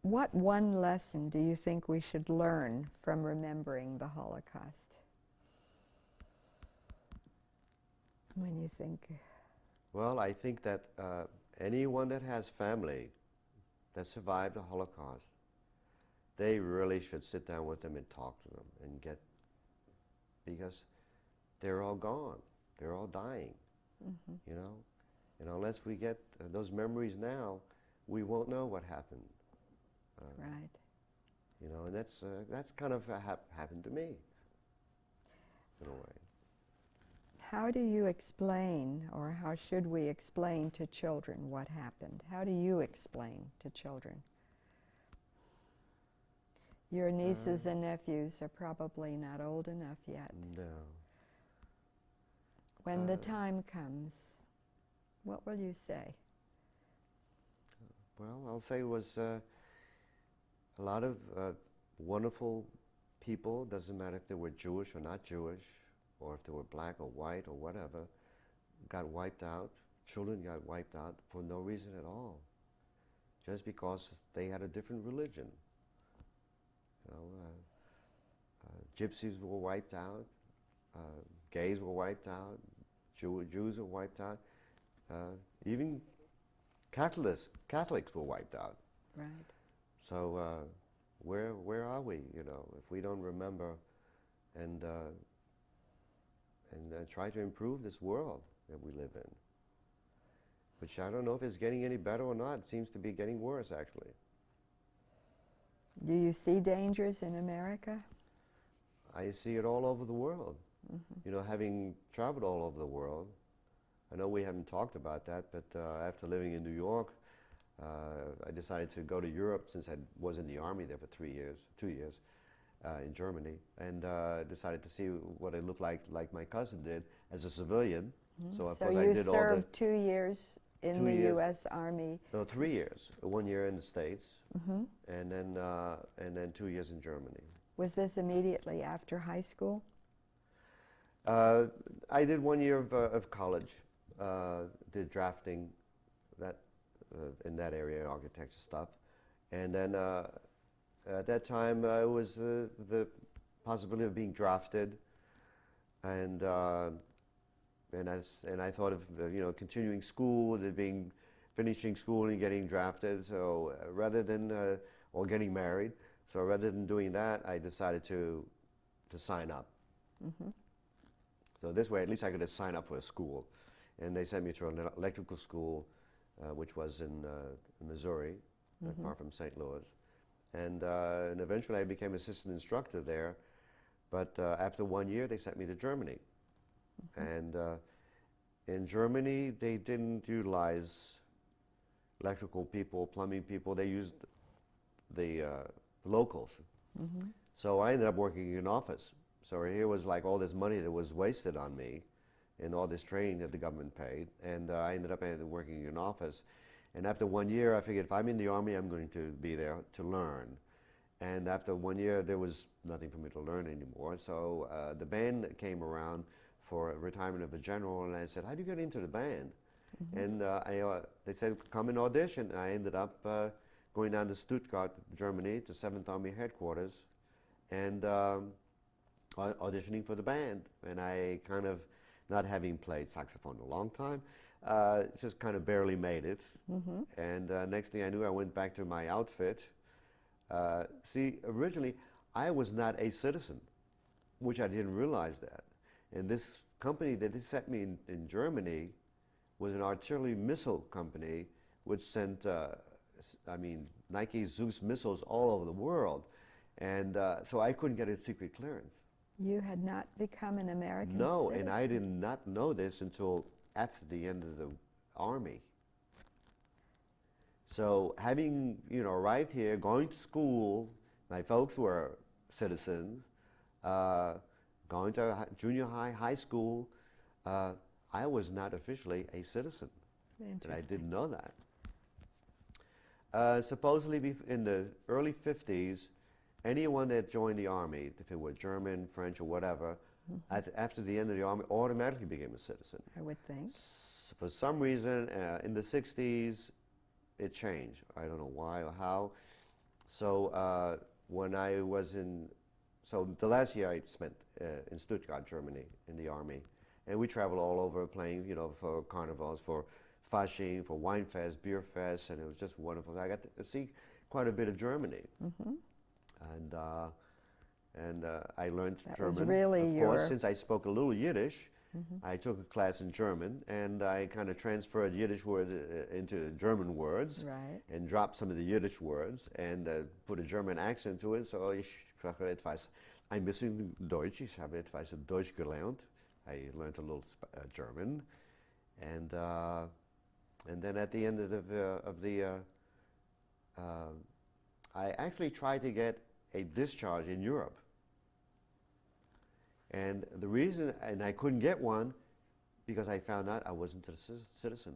What one lesson do you think we should learn from remembering the Holocaust? When you think, Well, I think that anyone that has family that survived the Holocaust, they really should sit down with them and talk to them and because they're all gone. They're all dying, And unless we get those memories now, we won't know what happened. right. And that's kind of happened to me, in a way. How do you explain, or how should we explain to children what happened? How do you explain to children? Your nieces and nephews are probably not old enough yet. No. When the time comes, what will you say? Well, I'll say it was a lot of wonderful people, doesn't matter if they were Jewish or not Jewish, or if they were black or white or whatever, got wiped out. Children got wiped out for no reason at all, just because they had a different religion. Gypsies were wiped out, gays were wiped out, Jews were wiped out, even Catholics were wiped out. Right. So where are we? If we don't remember and try to improve this world that we live in, which I don't know if it's getting any better or not. It seems to be getting worse, actually. Do you see dangers in America? I see it all over the world. Having traveled all over the world, I know we haven't talked about that, but after living in New York, I decided to go to Europe since I was in the army there for 2 years in Germany, and decided to see what it looked like my cousin did as a civilian. So of course I you did served 2 years in 2 the years. U.S. Army. No, 3 years. 1 year in the States, and then 2 years in Germany. Was this immediately after high school? I did 1 year of college, did drafting, in that area, architecture stuff, and then at that time it was the possibility of being drafted, and I thought of continuing school, finishing school and getting drafted. So rather than or getting married, so rather than doing that, I decided to sign up. So this way, at least I could sign up for a school, and they sent me to an electrical school, which was in Missouri, not far from St. Louis. And eventually I became assistant instructor there. But after 1 year, they sent me to Germany. And in Germany, they didn't utilize electrical people, plumbing people. They used the locals. So I ended up working in an office. So here was like all this money that was wasted on me and all this training that the government paid. And I ended up working in an office. And after 1 year, I figured if I'm in the Army, I'm going to be there to learn. And after 1 year, there was nothing for me to learn anymore. So the band came around for retirement of a general, and I said, how do you get into the band? And they said, come and audition. I ended up going down to Stuttgart, Germany, to 7th Army headquarters, and auditioning for the band. And I kind of, not having played saxophone in a long time, just kind of barely made it. And next thing I knew, I went back to my outfit. See, originally, I was not a citizen, which I didn't realize that. And this company that they sent me in Germany was an artillery missile company which sent, Nike Zeus missiles all over the world. And so I couldn't get a secret clearance. You had not become an American No, citizen? and I did not know this until after the end of the Army. So having, arrived here, going to school, my folks were citizens, going to junior high, high school, I was not officially a citizen. And I didn't know that. Supposedly in the early 50s, anyone that joined the Army, if it were German, French, or whatever, after the end of the Army, automatically became a citizen. I would think. For some reason, in the 60s, it changed. I don't know why or how. So when I was so the last year I spent in Stuttgart, Germany, in the Army. And we traveled all over playing, for carnivals, for Fasching, for Weinfest, Beer Fest, and it was just wonderful. I got to see quite a bit of Germany. And I learned That German. was really of course, since I spoke a little Yiddish, I took a class in German, and I kind of transferred Yiddish words into German words, and dropped some of the Yiddish words, and put a German accent to it. So ich spreche etwas, ein bisschen Deutsch. Ich habe etwas Deutsch gelernt. I learned a little German, and then at the end of the I actually tried to get a discharge in Europe. And the reason, and I couldn't get one, because I found out I wasn't a citizen.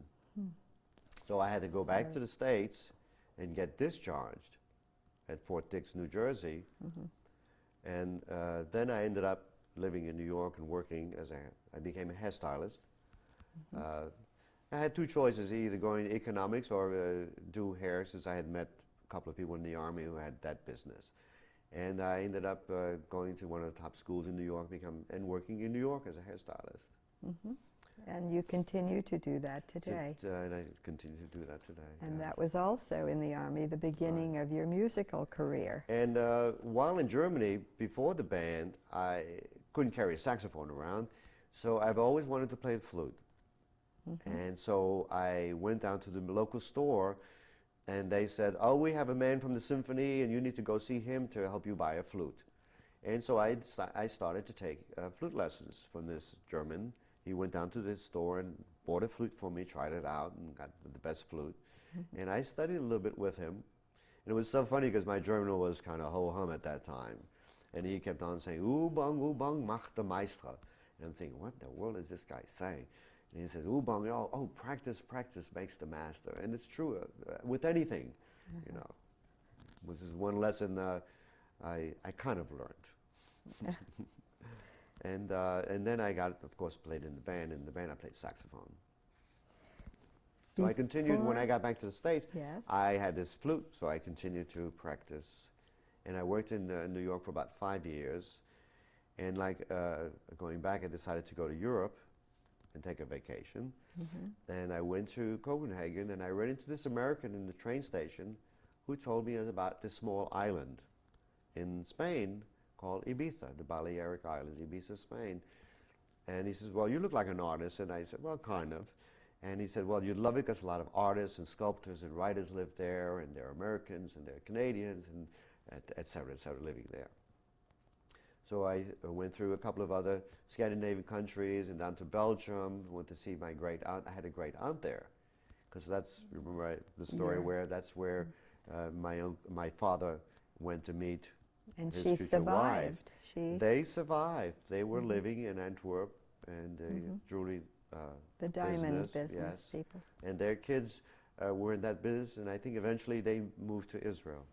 So I had to go back to the States and get discharged at Fort Dix, New Jersey. And then I ended up living in New York and working I became a hairstylist. I had two choices, either go into economics or do hair, since I had met a couple of people in the Army who had that business. And I ended up going to one of the top schools in New York and working in New York as a hairstylist. And you continue to do that today. And I continue to do that today. And that was also in the Army, the beginning of your musical career. And while in Germany, before the band, I couldn't carry a saxophone around, so I've always wanted to play the flute. And so I went down to the local store, and they said, oh, we have a man from the symphony, and you need to go see him to help you buy a flute. And so I started to take flute lessons from this German. He went down to the store and bought a flute for me, tried it out, and got the best flute. And I studied a little bit with him. And it was so funny because my German was kind of ho-hum at that time. And he kept on saying, U-bang, macht der Meister. And I'm thinking, what in the world is this guy saying? And he says, U-bang, practice makes the master. And it's true with anything, This is one lesson I kind of learned. And then I of course, played in the band. In the band, I played saxophone. So I continued when I got back to the States. I had this flute, so I continued to practice. And I worked in New York for about 5 years. And going back, I decided to go to Europe and take a vacation. And I went to Copenhagen, and I ran into this American in the train station who told me about this small island in Spain called Ibiza, the Balearic Islands, Ibiza, Spain. And he says, well, you look like an artist. And I said, well, kind of. And he said, well, you'd love it because a lot of artists and sculptors and writers live there, and they're Americans and they're Canadians, and et cetera, living there. So I went through a couple of other Scandinavian countries and down to Belgium. Went to see my great aunt. I had a great aunt there, because that's, remember the story where that's where my father went to meet And his she future survived. wife. They survived. They were living in Antwerp and jewelry The diamond business yes. people. And their kids were in that business, and I think eventually they moved to Israel.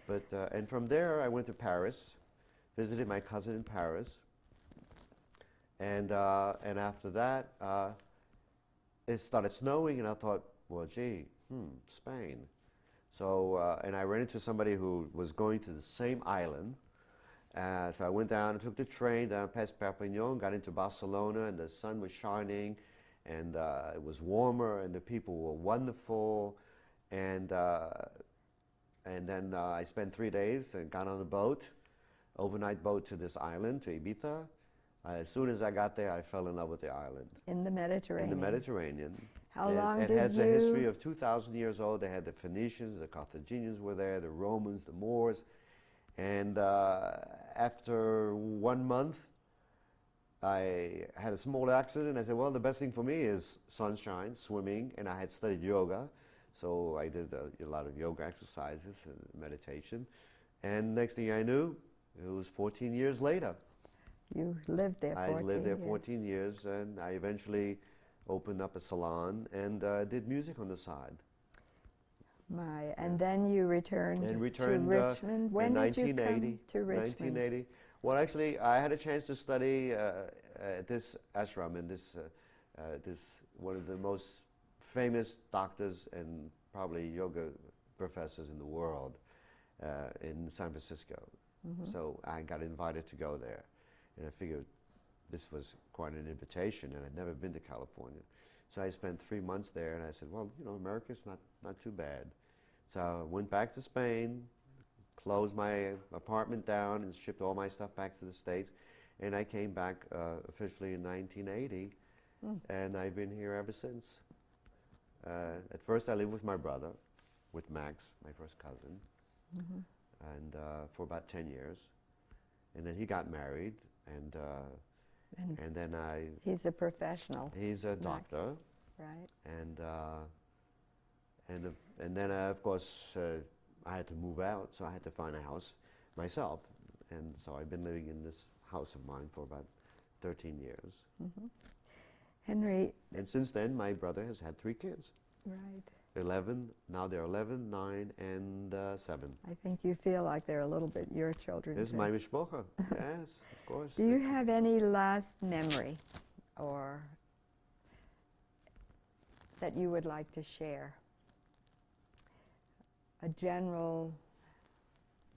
But and from there I went to Paris, visited my cousin in Paris, and after that it started snowing, and I thought, well, gee, Spain. So and I ran into somebody who was going to the same island. So I went down and took the train down past Perpignan, got into Barcelona, and the sun was shining, and it was warmer, and the people were wonderful, and then I spent 3 days and got on a boat, overnight boat to this island, to Ibiza. As soon as I got there, I fell in love with the island. In the Mediterranean. In the Mediterranean. How long did you? It has you... a history of 2,000 years old. They had the Phoenicians, the Carthaginians were there, the Romans, the Moors. And after 1 month, I had a small accident. I said, well, the best thing for me is sunshine, swimming, and I had studied yoga. So I did a lot of yoga exercises and meditation. And next thing I knew, it was 14 years later. You lived there 14 years. I lived there 14 years, and I eventually opened up a salon and did music on the side. And then you returned to Richmond. When did you come to Richmond? 1980. Well, actually, I had a chance to study at this ashram, and this one of the most famous doctors and probably yoga professors in the world in San Francisco. So I got invited to go there, and I figured this was quite an invitation, and I'd never been to California. So I spent 3 months there, and I said, well, you know, America's not too bad. So I went back to Spain, closed my apartment down, and shipped all my stuff back to the States. And I came back officially in 1980, and I've been here ever since. At first I lived with my brother, with Max, my first cousin, and for about 10 years. And then he got married, and then He's a professional. He's a doctor. Right. And then, of course, I had to move out, so I had to find a house myself. And so I've been living in this house of mine for about 13 years. Henry... And since then, my brother has had 3 kids. Right. 11, now they're 11, 9, and 7. I think you feel like they're a little bit your children, This is too. my mishpocha, yes, of course. Do you have any last memory or that you would like to share? A general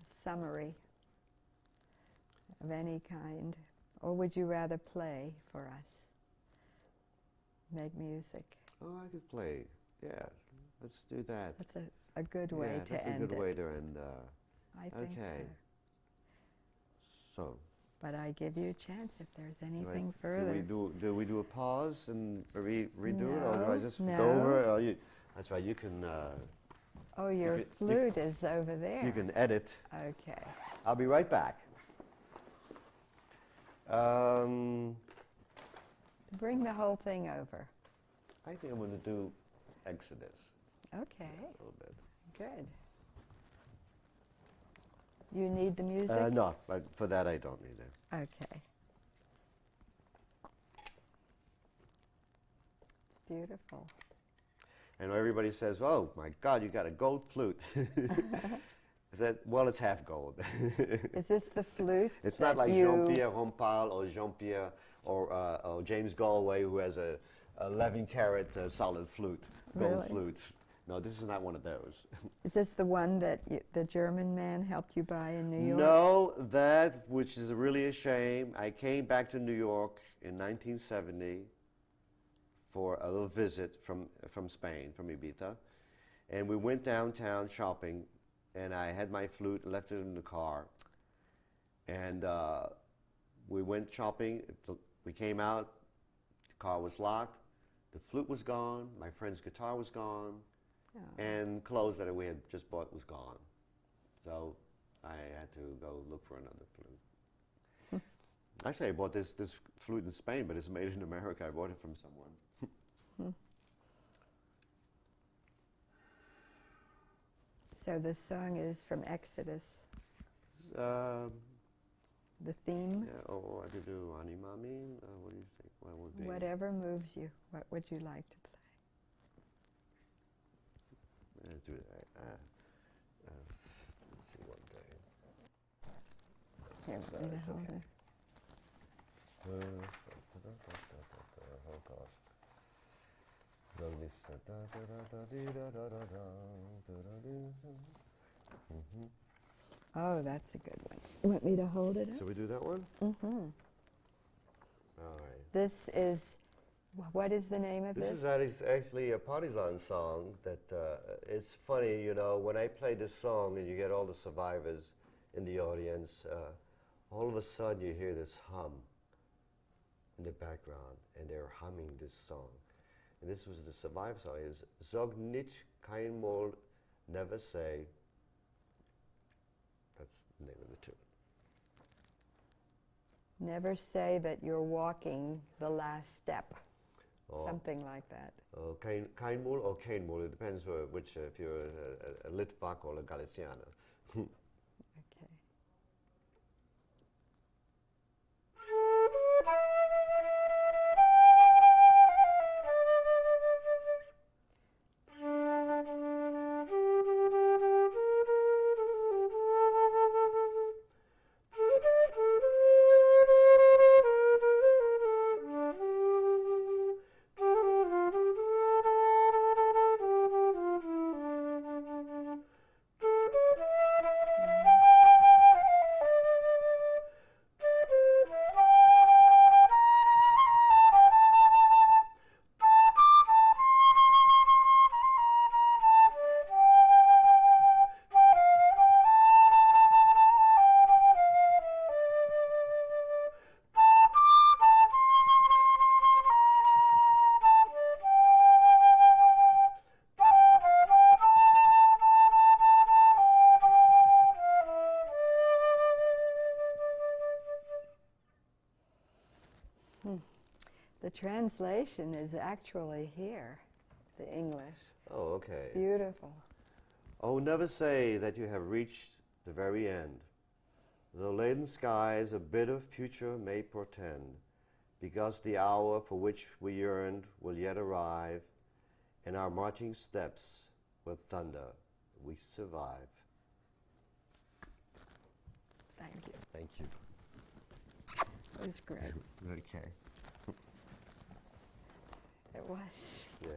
summary of any kind, or would you rather play for us? Make music. Oh, I could play, yeah, let's do that. That's a good way to end it. That's a good way to end. I think okay. So. But I give you a chance if there's anything further. Do we do a pause and redo it, or do I just No. go over? Or that's right. You can. Oh, your flute is over there. You can edit. Okay. I'll be right back. Bring the whole thing over. I think I'm going to do Exodus. Okay. A little bit. Good. You need the music? No, but for that I don't need it. Okay. It's beautiful. And everybody says, "Oh my God, you got a gold flute." I said, "Well, it's half gold." Is this the flute? It's not like Jean-Pierre Rompal or Jean-Pierre or James Galway, who has a 11-carat solid flute, gold flute. No, this is not one of those. Is this the one that the German man helped you buy in New York? No, that, which is really a shame. I came back to New York in 1970 for a little visit from Spain, from Ibiza. And we went downtown shopping, and I had my flute, left it in the car. And we went shopping. We came out, the car was locked, the flute was gone, my friend's guitar was gone, Oh. and clothes that we had just bought was gone. So I had to go look for another flute. Actually, I bought this flute in Spain, but it's made in America. I bought it from someone. So this song is from Exodus. The theme? Yeah, or I could do Animami. What do you think? What would be? Whatever moves you. What would you like to play? Do that. Let's see one thing. Here, let me It's hold okay. it. Holocaust. Oh, that's a good one. You want me to hold it up? Should we do that one? Mm-hmm. All right. This is, what is the name of this? That is actually a partisan song that it's funny, you know, when I play this song and you get all the survivors in the audience, all of a sudden you hear this hum in the background and they're humming this song. And this was the survivor song, is Sag nicht kein Mal, never say. That's the name of the tune. Never say that you're walking the last step. Oh. Something like that. Kein Mal or kein Mal, it depends which, if you're a Litvak or a Galiciana. Okay. The translation is actually here, the English. Oh, okay. It's beautiful. Oh, never say that you have reached the very end. Though laden skies a bitter future may portend, because the hour for which we yearned will yet arrive, and our marching steps with thunder we survive. Thank you. Thank you. It was great. Okay. It was. Yeah.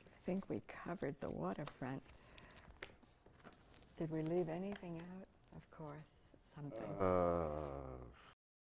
I think we covered the waterfront. Did we leave anything out? Of course, something.